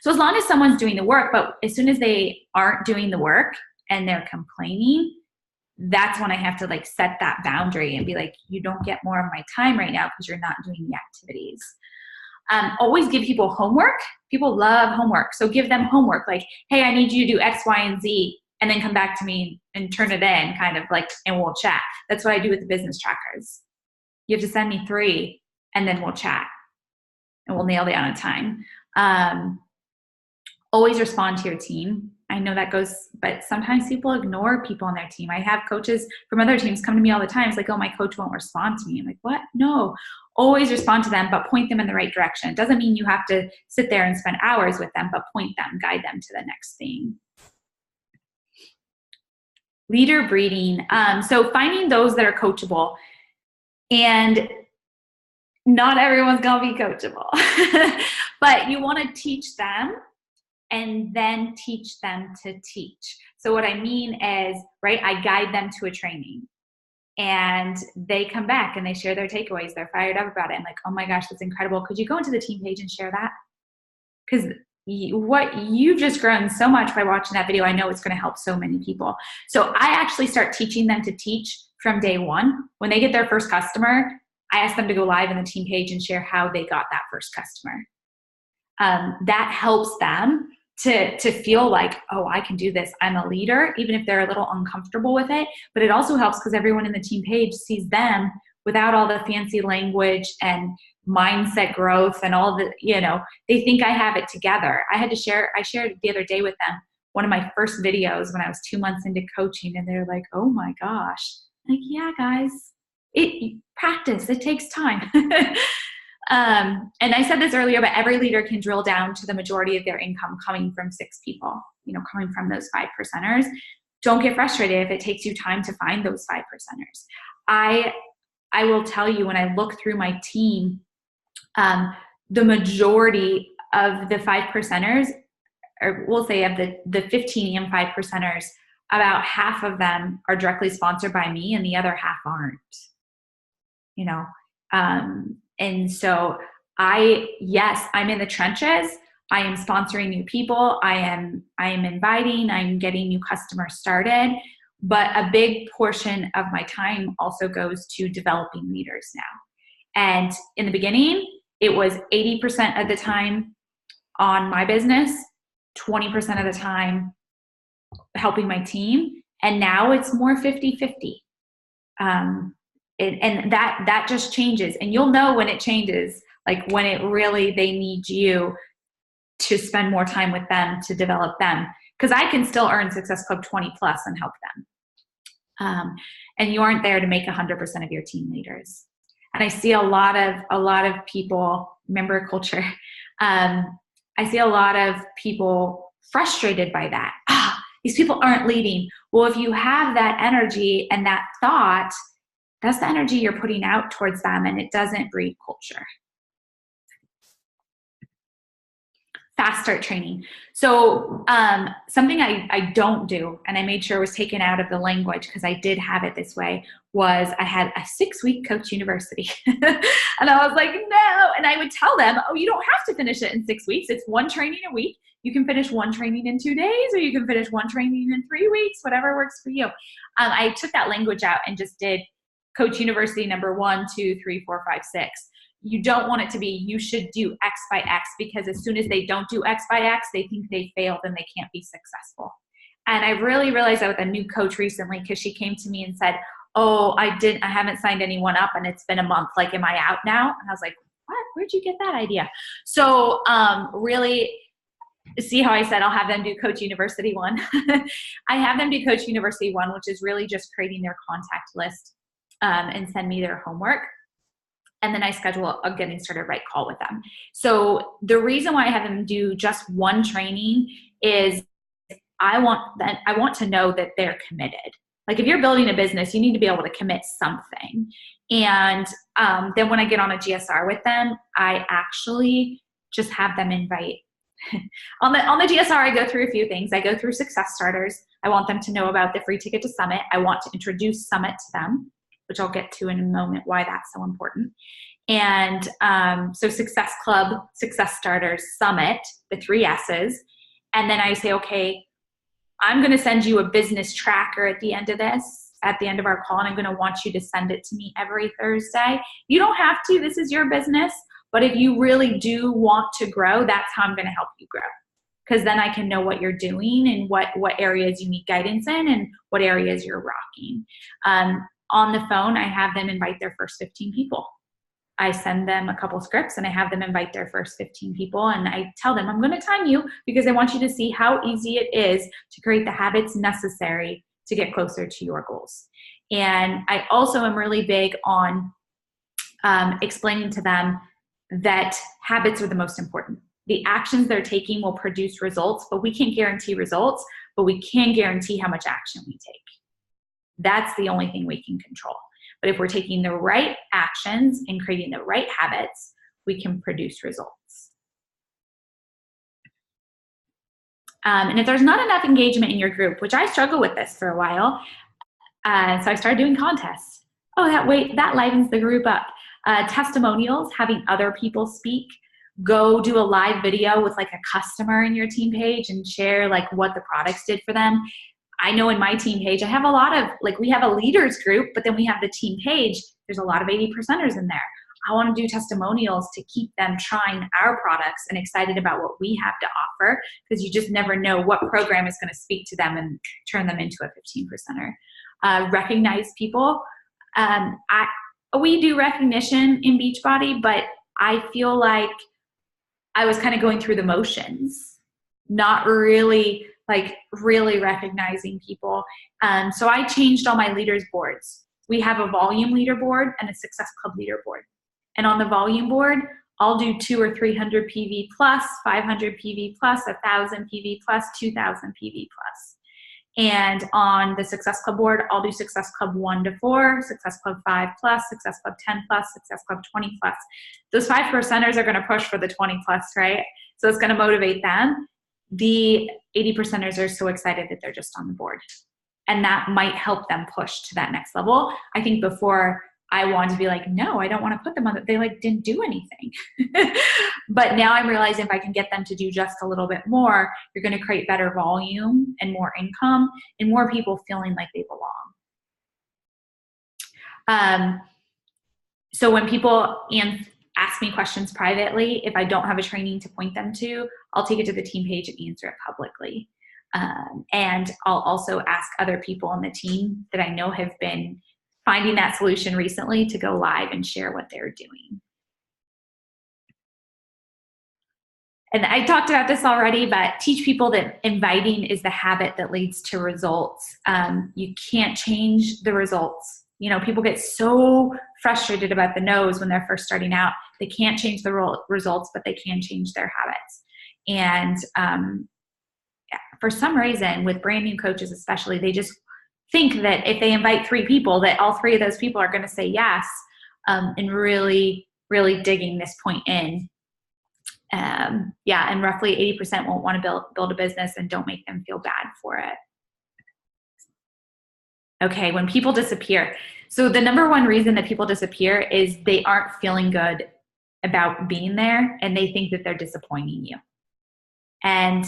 So as long as someone's doing the work, but as soon as they aren't doing the work and they're complaining, that's when I have to, like, set that boundary and be like, you don't get more of my time right now because you're not doing the activities. Always give people homework. People love homework. So give them homework. Like, hey, I need you to do X, Y, and Z, and then come back to me and turn it in, kind of like, and we'll chat. That's what I do with the business trackers. You have to send me 3 and then we'll chat and we'll nail down a time. Always respond to your team. I know that goes, but sometimes people ignore people on their team. I have coaches from other teams come to me all the time. It's like, oh, my coach won't respond to me. I'm like, what? No, always respond to them, but point them in the right direction. It doesn't mean you have to sit there and spend hours with them, but point them, guide them to the next thing. Leader breeding. So finding those that are coachable, and not everyone's going to be coachable, but you want to teach them and then teach them to teach. So what I mean is, right, I guide them to a training and they come back and they share their takeaways. They're fired up about it. I'm like, oh my gosh, that's incredible. Could you go into the team page and share that? Because what you've just grown so much by watching that video, I know it's going to help so many people. So I actually start teaching them to teach from day one. When they get their first customer, I ask them to go live in the team page and share how they got that first customer. That helps them to feel like, oh, I can do this. I'm a leader, even if they're a little uncomfortable with it. But it also helps because everyone in the team page sees them without all the fancy language and mindset growth and all the, you know, they think I have it together. I shared the other day with them one of my first videos when I was 2 months into coaching, and they're like, oh my gosh. Like, yeah, guys, practice, it takes time. And I said this earlier, but every leader can drill down to the majority of their income coming from 6 people, coming from those 5%ers. Don't get frustrated if it takes you time to find those 5%ers. I will tell you, when I look through my team, the majority of the 5%ers, or we'll say of the 15 and 5%ers, about half of them are directly sponsored by me and the other half aren't, and so yes, I'm in the trenches. I am sponsoring new people. I am inviting, I'm getting new customers started, but a big portion of my time also goes to developing leaders now. And in the beginning, it was 80% of the time on my business, 20% of the time helping my team. And now it's more 50-50. And that just changes. And you'll know when it changes, like when it really, they need you to spend more time with them, to develop them. Because I can still earn Success Club 20 plus and help them. And you aren't there to make 100% of your team leaders. And I see a lot of people, member culture. I see a lot of people frustrated by that. These people aren't leading. Well, if you have that energy and that thought, that's the energy you're putting out towards them, and it doesn't breed culture. Fast start training. So something I don't do, and I made sure it was taken out of the language because I did have it this way, was I had a 6-week coach university. And I was like, no. And I would tell them, oh, you don't have to finish it in 6 weeks. It's 1 training a week. You can finish 1 training in 2 days, or you can finish 1 training in 3 weeks, whatever works for you. I took that language out and just did coach university number 1, 2, 3, 4, 5, 6. You don't want it to be, you should do X by X, because as soon as they don't do X by X, they think they failed and they can't be successful. And I really realized that with a new coach recently, because she came to me and said, oh, I haven't signed anyone up and it's been a month. Like, am I out now? And I was like, what? Where'd you get that idea? So really, see how I said I'll have them do Coach University 1? I have them do Coach University 1, which is really just creating their contact list and send me their homework. And then I schedule a getting started right call with them. So the reason why I have them do just 1 training is I want to know that they're committed. Like, if you're building a business, you need to be able to commit something. And then when I get on a GSR with them, I actually just have them invite. On the GSR, I go through a few things. I go through success starters. I want them to know about the free ticket to Summit. I want to introduce Summit to them, which I'll get to in a moment why that's so important. And so Success Club, Success Starters, Summit, the 3 S's. And then I say, okay, I'm going to send you a business tracker at the end of this, at the end of our call, and I'm going to want you to send it to me every Thursday. You don't have to. This is your business. But if you really do want to grow, that's how I'm going to help you grow. Because then I can know what you're doing and what areas you need guidance in and what areas you're rocking. On the phone, I have them invite their first 15 people. I send them a couple scripts and I have them invite their first 15 people, and I tell them, I'm going to time you because I want you to see how easy it is to create the habits necessary to get closer to your goals. And I also am really big on explaining to them that habits are the most important. The actions they're taking will produce results, but we can't guarantee results, but we can guarantee how much action we take. That's the only thing we can control. But if we're taking the right actions and creating the right habits, we can produce results. And if there's not enough engagement in your group, which I struggle with this for a while, so I started doing contests. Oh, that livens the group up. Testimonials, having other people speak. Go do a live video with like a customer in your team page and share like what the products did for them. I know in my team page, I have a lot of, like, we have a leaders group, but then we have the team page. There's a lot of 80%ers in there. I want to do testimonials to keep them trying our products and excited about what we have to offer, because you just never know what program is going to speak to them and turn them into a 15%er. Recognize people. We do recognition in Beachbody, but I feel like I was kind of going through the motions, not really recognizing people. So I changed all my leaders boards. We have a volume leaderboard and a Success Club leaderboard. And on the volume board, I'll do 200 or 300 PV plus, 500 PV plus, 1,000 PV plus, 2,000 PV plus. And on the Success Club board, I'll do Success Club 1 to 4, Success Club 5 plus, Success Club 10 plus, Success Club 20 plus. Those 5%ers are going to push for the 20 plus, right? So it's going to motivate them. The 80%ers are so excited that they're just on the board. And that might help them push to that next level. I think before I wanted to be like, no, I don't want to put them on it. They like didn't do anything. But now I'm realizing if I can get them to do just a little bit more, you're going to create better volume and more income and more people feeling like they belong. So when people ask me questions privately, if I don't have a training to point them to, I'll take it to the team page and answer it publicly. And I'll also ask other people on the team that I know have been finding that solution recently to go live and share what they're doing. And I talked about this already, but teach people that inviting is the habit that leads to results. You can't change the results. You know, people get so frustrated about the no's when they're first starting out. They can't change the results, but they can change their habits. And for some reason, with brand new coaches especially, they just think that if they invite 3 people, that all 3 of those people are going to say yes, and really, really digging this point in. And roughly 80% won't want to build a business, and don't make them feel bad for it. Okay, when people disappear. So the number one reason that people disappear is they aren't feeling good about being there, and they think that they're disappointing you. And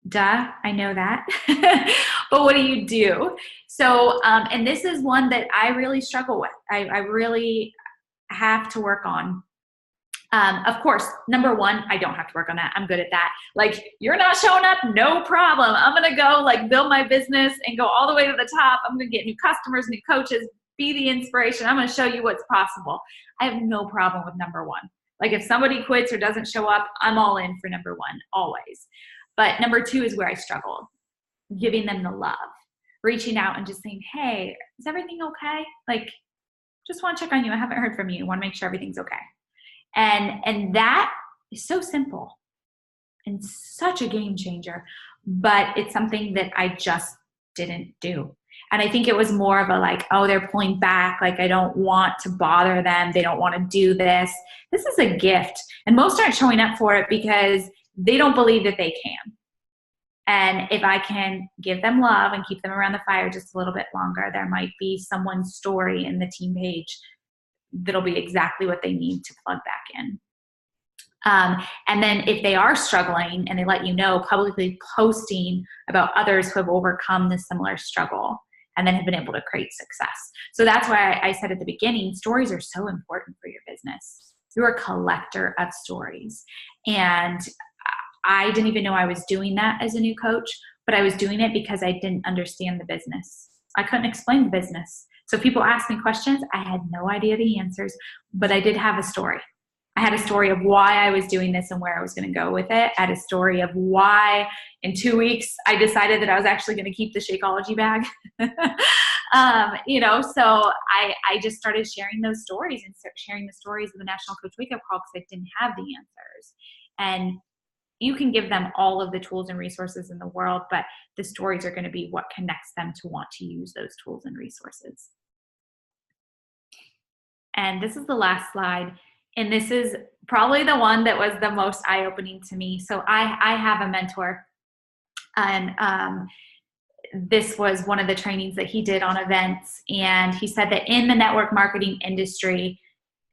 duh, I know that. But what do you do? So, and this is one that I really struggle with. I really have to work on. Of course, number one, I don't have to work on that. I'm good at that. Like, you're not showing up, no problem. I'm going to go like build my business and go all the way to the top. I'm going to get new customers, new coaches, be the inspiration. I'm going to show you what's possible. I have no problem with number one. Like, if somebody quits or doesn't show up, I'm all in for number one, always. But number two is where I struggle, giving them the love, reaching out and just saying, hey, is everything okay? Like, just want to check on you. I haven't heard from you. Want to make sure everything's okay. And that is so simple and such a game changer, but it's something that I just didn't do. And I think it was more of a like, oh, they're pulling back. Like, I don't want to bother them. They don't want to do this. This is a gift. And most aren't showing up for it because they don't believe that they can. And if I can give them love and keep them around the fire just a little bit longer, there might be someone's story in the team page that'll be exactly what they need to plug back in. And then if they are struggling and they let you know, publicly posting about others who have overcome this similar struggle and then have been able to create success. So that's why I said at the beginning, stories are so important for your business. You're a collector of stories. And I didn't even know I was doing that as a new coach, but I was doing it because I didn't understand the business. I couldn't explain the business. So if people asked me questions, I had no idea the answers, but I did have a story. I had a story of why I was doing this and where I was going to go with it. I had a story of why in 2 weeks I decided that I was actually going to keep the Shakeology bag. So I just started sharing those stories and sharing the stories of the National Coach Wake Up Call because I didn't have the answers. And you can give them all of the tools and resources in the world, but the stories are going to be what connects them to want to use those tools and resources. And this is the last slide. And this is probably the one that was the most eye-opening to me. So I have a mentor, and this was one of the trainings that he did on events. And he said that in the network marketing industry,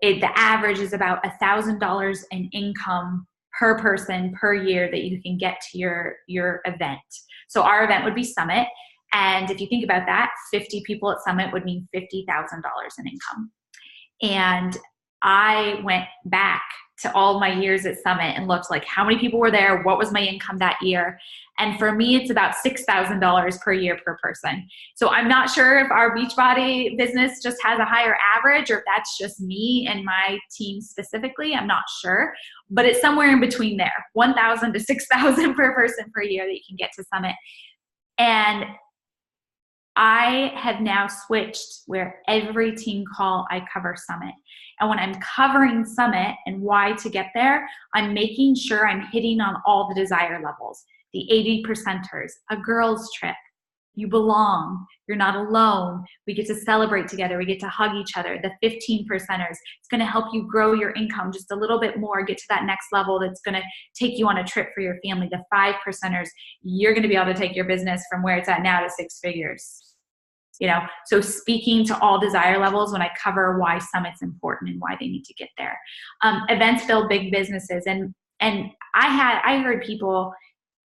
the average is about $1,000 in income per person per year that you can get to your event. So our event would be Summit. And if you think about that, 50 people at Summit would mean $50,000 in income. And I went back to all my years at Summit and looked like how many people were there, what was my income that year. And for me, it's about $6,000 per year per person. So I'm not sure if our Beachbody business just has a higher average or if that's just me and my team specifically. I'm not sure, but it's somewhere in between there, 1,000 to 6,000 per person per year that you can get to Summit. And I have now switched where every team call I cover Summit. And when I'm covering Summit and why to get there, I'm making sure I'm hitting on all the desire levels. The 80 percenters, a girls trip, you belong, you're not alone, we get to celebrate together, we get to hug each other. The 15 percenters, it's going to help you grow your income just a little bit more, get to that next level that's going to take you on a trip for your family. The 5 percenters, you're going to be able to take your business from where it's at now to 6 figures. So speaking to all desire levels when I cover why Summit's important and why they need to get there. Events build big businesses. And I heard people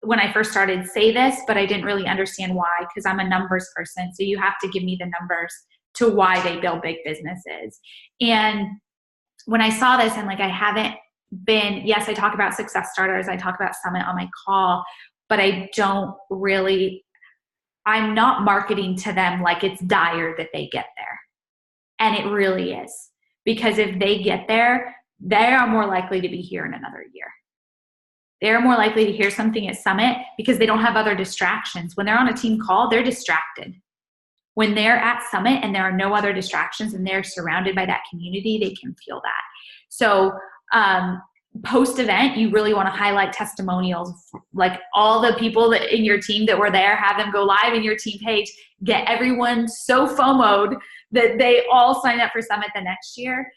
when I first started say this, but I didn't really understand why, because I'm a numbers person. So you have to give me the numbers to why they build big businesses. And when I saw this, I'm like, I haven't been, yes, I talk about success starters, I talk about Summit on my call, but I'm not marketing to them like it's dire that they get there. And it really is. Because if they get there, they are more likely to be here in another year. They're more likely to hear something at Summit because they don't have other distractions. When they're on a team call, they're distracted. When they're at Summit and there are no other distractions and they're surrounded by that community, they can feel that. So post-event, you really want to highlight testimonials, like all the people that in your team that were there, have them go live in your team page, get everyone so FOMO'd that they all sign up for Summit the next year.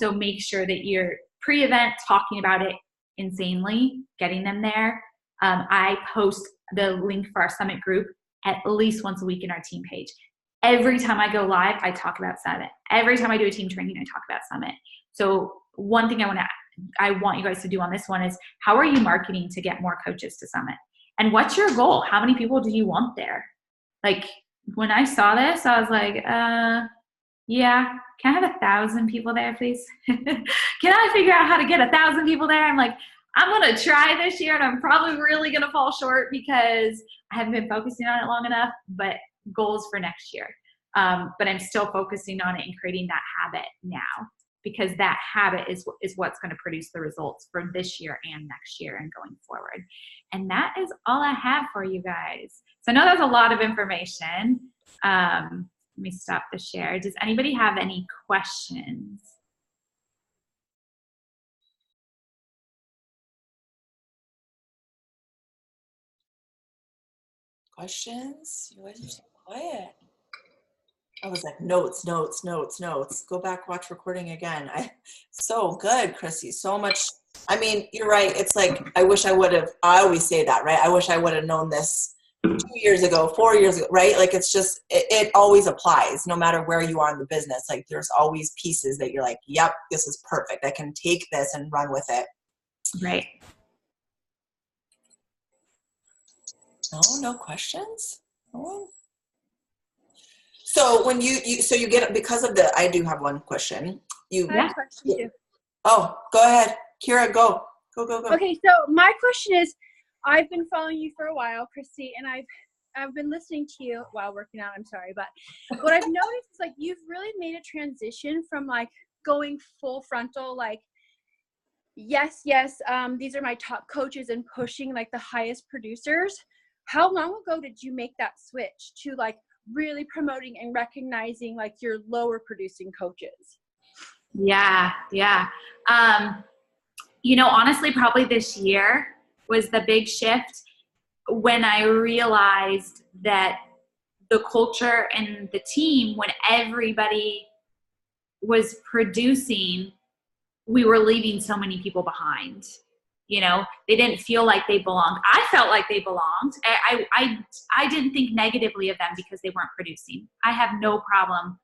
So make sure that you're pre-event talking about it insanely, getting them there. I post the link for our Summit group at least once a week in our team page. Every time I go live, I talk about Summit. Every time I do a team training, I talk about Summit. So one thing I want you guys to do on this one is, how are you marketing to get more coaches to Summit? And what's your goal? How many people do you want there? Like when I saw this, I was like, yeah, can I have 1,000 people there, please? Can I figure out how to get 1,000 people there? I'm like, I'm going to try this year and I'm probably really going to fall short because I haven't been focusing on it long enough, but goals for next year. But I'm still focusing on it and creating that habit now, because that habit is what's going to produce the results for this year and next year and going forward. And that is all I have for you guys. So I know that's a lot of information. Let me stop the share. Does anybody have any questions? Questions? You guys are so quiet. I was like, notes. Go back, watch recording again. So good, Kristi. So much. I mean, you're right. It's like, I always say that, right? I wish I would have known this 2 years ago, 4 years ago, right? Like, it's just, it always applies no matter where you are in the business. Like, there's always pieces that you're like, yep, this is perfect. I can take this and run with it. Right. No questions? No. So when you get, because of the, I do have one question. I have a question too. Oh, go ahead. Kira, go. Okay, so my question is, I've been following you for a while, Kristi, and I've been listening to you while working out. I'm sorry, but what I've noticed is like you've really made a transition from like going full frontal, like yes, these are my top coaches, and pushing like the highest producers. How long ago did you make that switch to like really promoting and recognizing like your lower producing coaches? Yeah. Honestly, probably this year was the big shift when I realized that the culture and the team, when everybody was producing, we were leaving so many people behind. They didn't feel like they belonged. I felt like they belonged. I didn't think negatively of them because they weren't producing. I have no problem,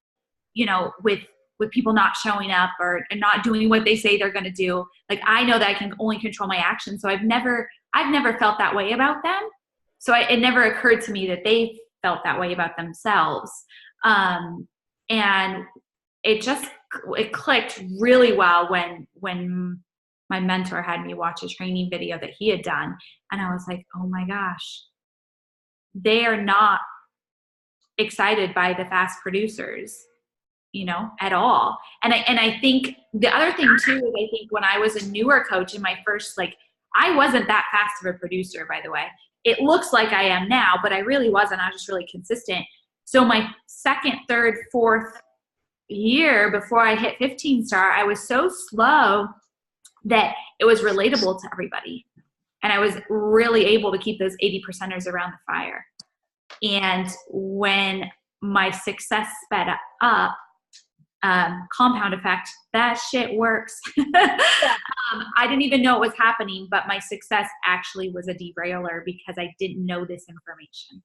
with people not showing up or not doing what they say they're going to do. Like, I know that I can only control my actions. So I've never felt that way about them. So it never occurred to me that they felt that way about themselves. And it clicked really well when my mentor had me watch a training video that he had done. And I was like, oh my gosh, they are not excited by the fast producers, at all. And I think the other thing too, is I think when I was a newer coach in my first, I wasn't that fast of a producer, by the way. It looks like I am now, but I really wasn't. I was just really consistent. So my second, third, fourth year before I hit 15 star, I was so slow that it was relatable to everybody. And I was really able to keep those 80%ers around the fire. And when my success sped up, compound effect, that shit works. I didn't even know it was happening, but my success actually was a derailer because I didn't know this information.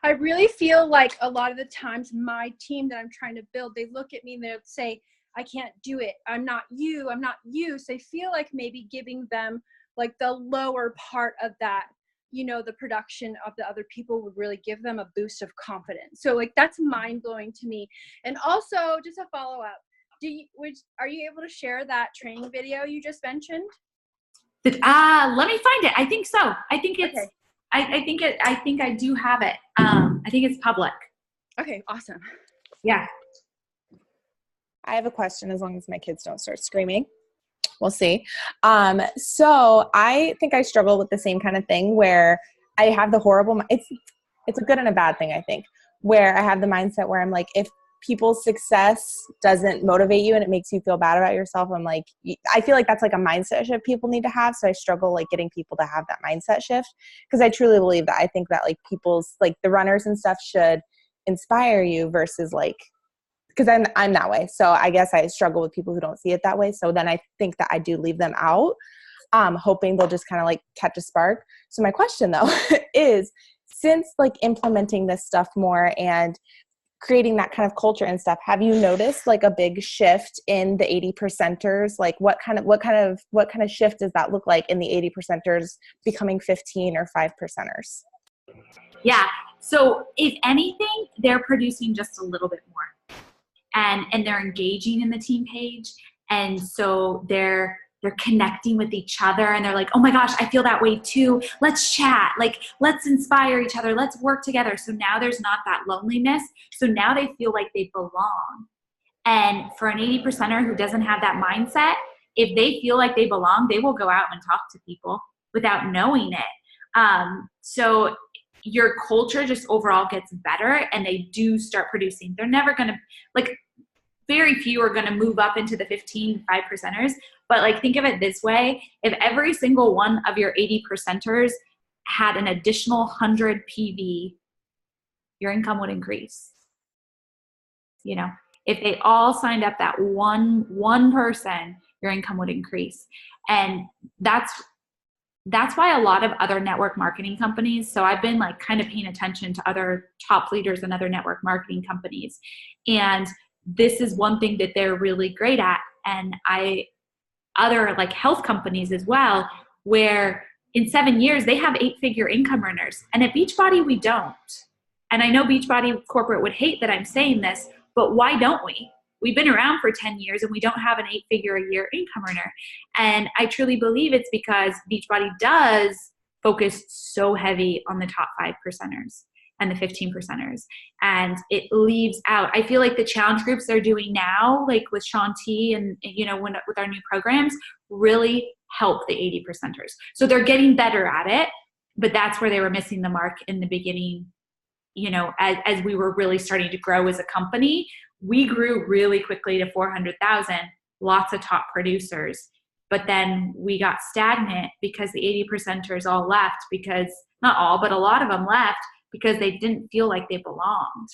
I really feel like a lot of the times my team that I'm trying to build, they look at me and they'll say, I can't do it. I'm not you. I'm not you. So I feel like maybe giving them like the lower part of that, you know, the production of the other people would really give them a boost of confidence. So like, that's mind blowing to me. And also just a follow up, are you able to share that training video you just mentioned? Let me find it. I think so. I think it's, okay. I think I do have it. I think it's public. Okay, awesome. Yeah. I have a question as long as my kids don't start screaming. We'll see. So I think I struggle with the same kind of thing where I have the horrible, it's a good and a bad thing, I think, where I have the mindset where I'm like, if people's success doesn't motivate you and it makes you feel bad about yourself, I'm like, I feel like that's like a mindset shift people need to have. So I struggle like getting people to have that mindset shift because I truly believe that. I think that like people's, like the runners and stuff should inspire you versus like, because I'm that way. So I guess I struggle with people who don't see it that way. So then I think that I do leave them out, hoping they'll just kind of like catch a spark. So my question though is, since like implementing this stuff more and creating that kind of culture and stuff, have you noticed like a big shift in the 80%ers? Like what kind of shift does that look like in the 80%ers becoming 15 or 5%ers? Yeah. So if anything, they're producing just a little bit more. And they're engaging in the team page. And so they're connecting with each other and they're like, oh my gosh, I feel that way too. Let's chat. Like, let's inspire each other. Let's work together. So now there's not that loneliness. So now they feel like they belong. And for an 80%er who doesn't have that mindset, if they feel like they belong, they will go out and talk to people without knowing it. So your culture just overall gets better and they do start producing. They're never going to, like, very few are going to move up into the 5%ers. But like, think of it this way. If every single one of your 80%ers had an additional 100 PV, your income would increase. You know, if they all signed up that one person, your income would increase. And that's why a lot of other network marketing companies, so I've been like kind of paying attention to other top leaders in other network marketing companies. And this is one thing that they're really great at. And other like health companies as well, where in 7 years, they have 8-figure income earners. And at Beachbody, we don't. And I know Beachbody corporate would hate that I'm saying this, but why don't we? We've been around for 10 years and we don't have an 8-figure a year income earner. And I truly believe it's because Beachbody does focus so heavy on the top 5%ers and the 15%ers. And it leaves out, I feel like the challenge groups they're doing now, like with Shaun T and, you know, with our new programs, really help the 80%ers. So they're getting better at it, but that's where they were missing the mark in the beginning. You know, as we were really starting to grow as a company, we grew really quickly to 400,000, lots of top producers. But then we got stagnant because the 80%ers all left because, not all, but a lot of them left because they didn't feel like they belonged.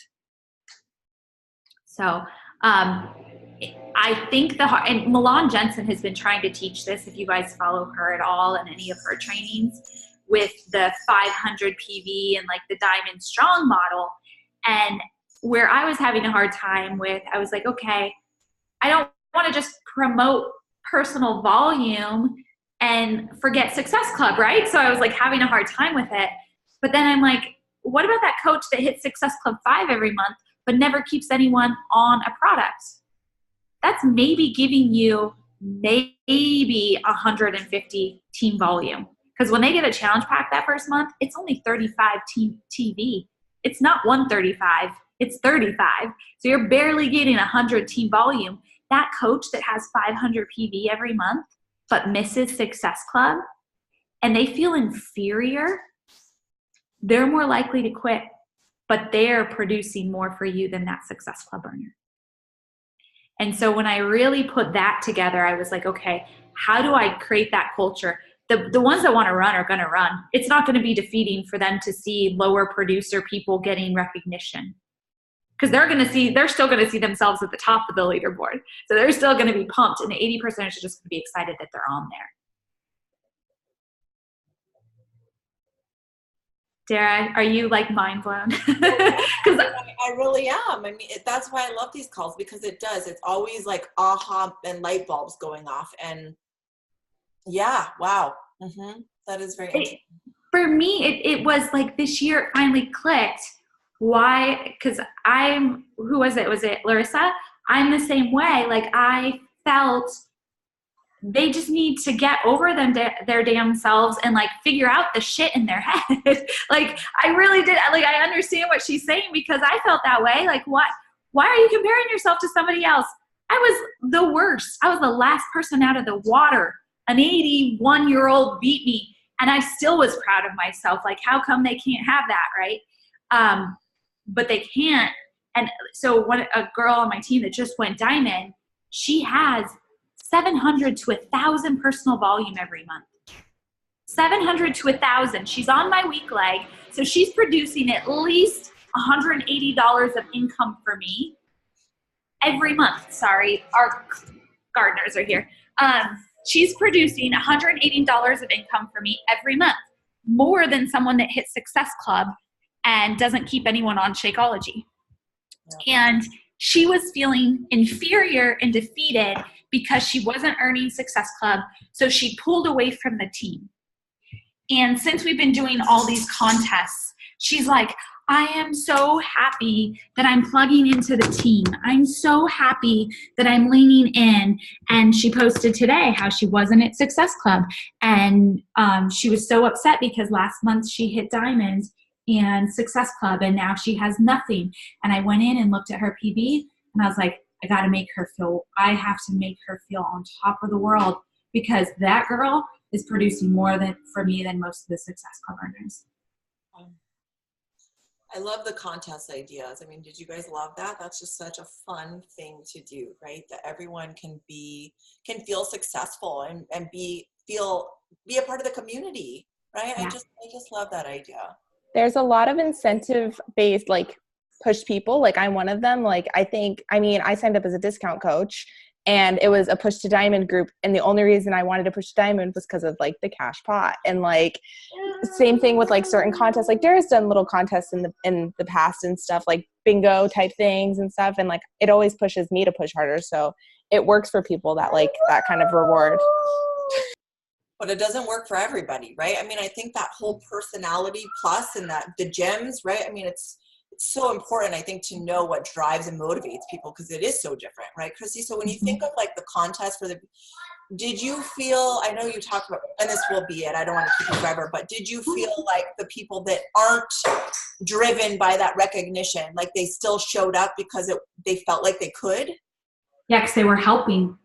So I think and Milan Jensen has been trying to teach this, if you guys follow her at all in any of her trainings, with the 500 PV and like the Diamond Strong model. And where I was having a hard time with, I was like, okay, I don't want to just promote personal volume and forget Success Club, right? So I was like having a hard time with it. But then I'm like, what about that coach that hits Success Club 5 every month, but never keeps anyone on a product? That's maybe giving you maybe 150 team volume. Because when they get a challenge pack that first month, it's only 35 TV. It's not 135, it's 35. So you're barely getting 100 team volume. That coach that has 500 PV every month, but misses Success Club, and they feel inferior, they're more likely to quit but they're producing more for you than that Success Club earner. And so when I really put that together, I was like, okay, how do I create that culture? The ones that want to run are going to run. It's not going to be defeating for them to see lower producer people getting recognition, because they're still going to see themselves at the top of the leaderboard. So they're still going to be pumped, and the 80% are just going to be excited that they're on there. Dara, are you like mind blown? Because I really am. I mean, that's why I love these calls, because it does. It's always like aha and light bulbs going off. And yeah, wow. That is very interesting. For me, it was like this year it finally clicked. Why? Because who was it? Was it Larissa? I'm the same way. Like, I felt they just need to get over their damn selves and like figure out the shit in their head. Like, I really did. Like, I understand what she's saying, because I felt that way. Like, why are you comparing yourself to somebody else? I was the worst. I was the last person out of the water. An 81-year-old beat me, and I still was proud of myself. Like, how come they can't have that, right? But they can't. And so a girl on my team that just went diamond, she has 700 to 1,000 personal volume every month. 700 to 1,000. She's on my weak leg, so she's producing at least $180 of income for me every month. Sorry, our gardeners are here. She's producing $180 of income for me every month, more than someone that hits Success Club and doesn't keep anyone on Shakeology. Yeah. And she was feeling inferior and defeated because she wasn't earning Success Club, so she pulled away from the team. And since we've been doing all these contests, she's like, I am so happy that I'm plugging into the team. I'm so happy that I'm leaning in. And she posted today how she wasn't at Success Club. And she was so upset because last month she hit diamond and Success Club, and now she has nothing. And I went in and looked at her PB, and I was like, I have to make her feel on top of the world, because that girl is producing more for me than most of the Success Club earners. I love the contest ideas. I mean, did you guys love that? That's just such a fun thing to do, right? That everyone can feel successful and be a part of the community, right? Yeah. I just love that idea. There's a lot of incentive-based, like, push people. Like, I'm one of them. Like, I signed up as a discount coach, and it was a push to diamond group. And the only reason I wanted to push to diamond was because of like the cash pot. And like, same thing with like certain contests. Like, Dara's done little contests in the past and stuff, like bingo type things and stuff. And like, it always pushes me to push harder. So it works for people that like that kind of reward. But it doesn't work for everybody, right? I mean, I think that whole personality plus and that the gems, right? I mean, it's so important, I think, to know what drives and motivates people, because it is so different, right, Kristi? So when you think of like the contest did you feel, I know you talked about, and this will be it, I don't want to keep you forever, but did you feel like the people that aren't driven by that recognition, like they still showed up because they felt like they could? Yeah, because they were helping.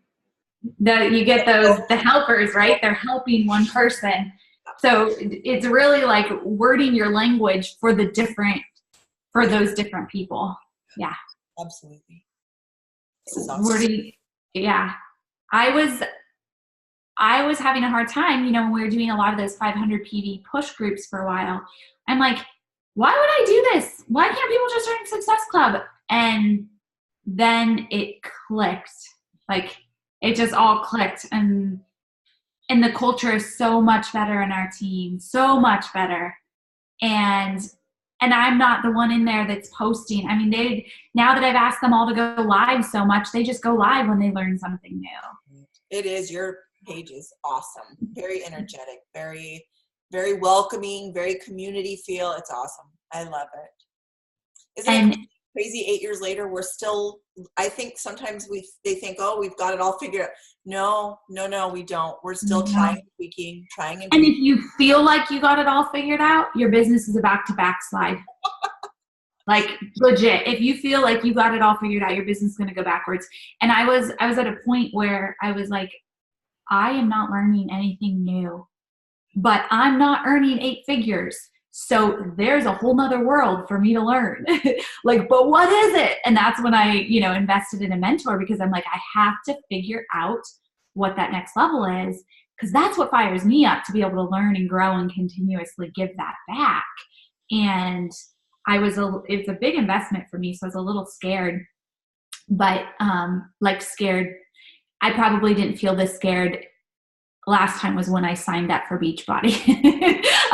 You get the helpers, right? They're helping one person. So it's really like wording your language for those different people. Yeah. Absolutely. This is awesome. Yeah. I was having a hard time, when we were doing a lot of those 500 PV push groups for a while. I'm like, why would I do this? Why can't people just join Success Club? And then it clicked. Like, it just all clicked. And the culture is so much better in our team, so much better. And I'm not the one in there that's posting. I mean, now that I've asked them all to go live so much, they just go live when they learn something new. It is. Your page is awesome. Very energetic, very, very welcoming, very community feel. It's awesome. I love it. Isn't it crazy 8 years later, we're still, I think sometimes they think, oh, we've got it all figured out. No, we don't. We're still trying, tweaking. And if you feel like you got it all figured out, your business is about to backslide. Like, legit. If you feel like you got it all figured out, your business is going to go backwards. And I was at a point where I was like, I am not learning anything new, but I'm not earning 8 figures. So there's a whole nother world for me to learn. Like, but what is it? And that's when I, invested in a mentor, because I'm like, I have to figure out what that next level is, because that's what fires me up, to be able to learn and grow and continuously give that back. And it's a big investment for me. So I was a little scared, but scared. I probably didn't feel this scared last time was when I signed up for Beachbody.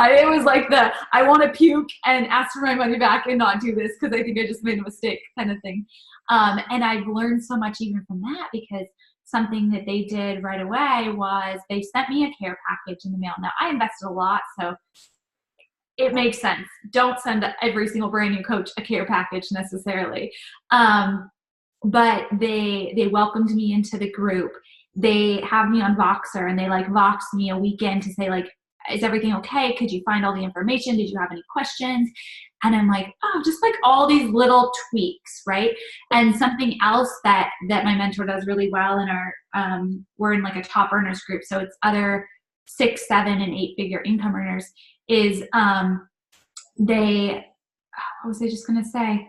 It was like I want to puke and ask for my money back and not do this because I think I just made a mistake kind of thing. And I've learned so much even from that, because something that they did right away was they sent me a care package in the mail. Now, I invested a lot, so it makes sense. Don't send every single brand new coach a care package necessarily. But they welcomed me into the group. They have me on Voxer, and they Vox me a weekend to say is everything okay? Could you find all the information? Did you have any questions? And I'm like, oh, just all these little tweaks, right? And something else that my mentor does really well in our, we're in a top earners group. So it's other 6, 7, and 8 figure income earners is, what was I just going to say?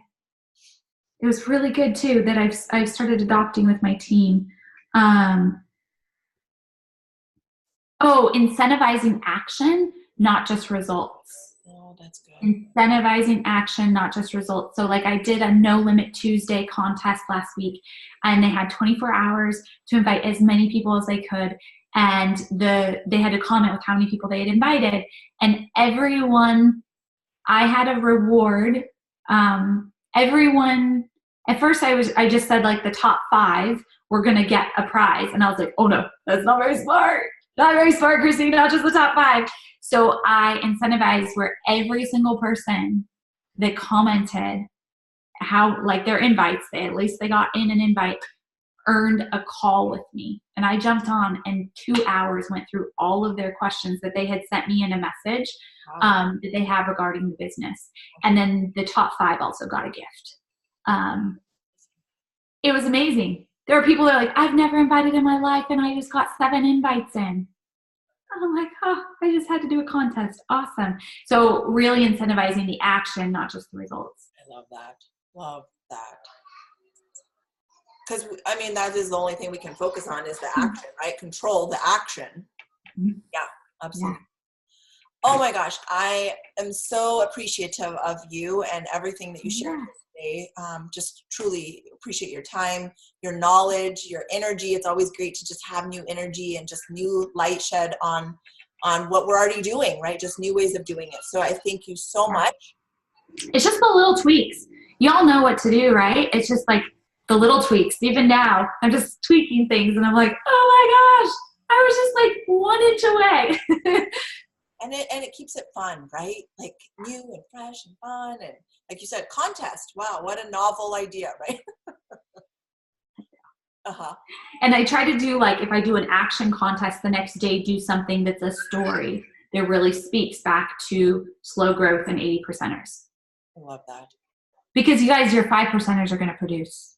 It was really good too that I've started adopting with my team. Incentivizing action, not just results. Oh, that's good. Incentivizing action, not just results. So I did a No Limit Tuesday contest last week, and they had 24 hours to invite as many people as they could. And they had to comment with how many people they had invited. And everyone, I had a reward. Everyone, at first I just said the top 5 were going to get a prize. And I was like, oh no, that's not very smart. Not very smart, Kristi, not just the top 5. So I incentivized where every single person that commented how their invites, at least they got in an invite, earned a call with me. And I jumped on and 2 hours went through all of their questions that they had sent me in a message that they have regarding the business. And then the top 5 also got a gift. It was amazing. There are people that are I've never invited in my life, and I just got 7 invites in. I'm like, oh, I just had to do a contest. Awesome. So really incentivizing the action, not just the results. I love that. Love that. Because, that is the only thing we can focus on is the action, right? Control the action. Yeah, absolutely. Yeah. Oh my gosh, I am so appreciative of you and everything that you shared today. Just truly appreciate your time, your knowledge, your energy. It's always great to just have new energy and just new light shed on what we're already doing, right? Just new ways of doing it. So I thank you so much. It's just the little tweaks. Y'all know what to do, right? It's just the little tweaks. Even now, I'm just tweaking things, and I'm like, oh my gosh, I was just 1 inch away. And it keeps it fun, right? New and fresh and fun. And like you said, contest. Wow, what a novel idea, right? And I try to do if I do an action contest the next day, do something that's a story that really speaks back to slow growth and 80%ers. I love that. Because you guys, your 5%ers are going to produce.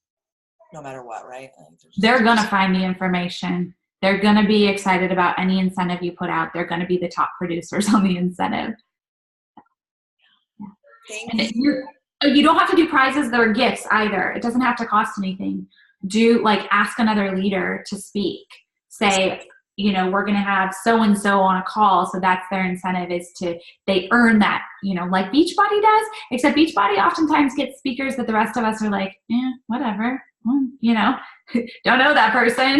No matter what, right? They're going to find the information. They're going to be excited about any incentive you put out. They're going to be the top producers on the incentive. Yeah. Thank you. You don't have to do prizes that are gifts either. It doesn't have to cost anything. Do ask another leader to speak. Say, we're going to have so-and-so on a call. So that's their incentive, is they earn that, like Beachbody does, except Beachbody oftentimes gets speakers that the rest of us are whatever, don't know that person.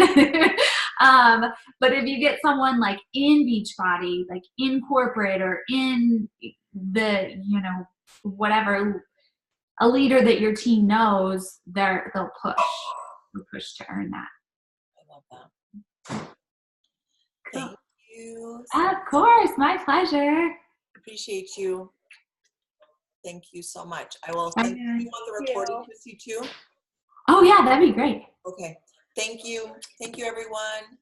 But if you get someone in Beachbody, in corporate or in the, whatever, a leader that your team knows, they'll push to earn that. I love that. Thank you. Of course, my pleasure. Appreciate you. Thank you so much. I will send you on the recording, Kristi, too. Oh yeah, that'd be great. Okay. Thank you. Thank you, everyone.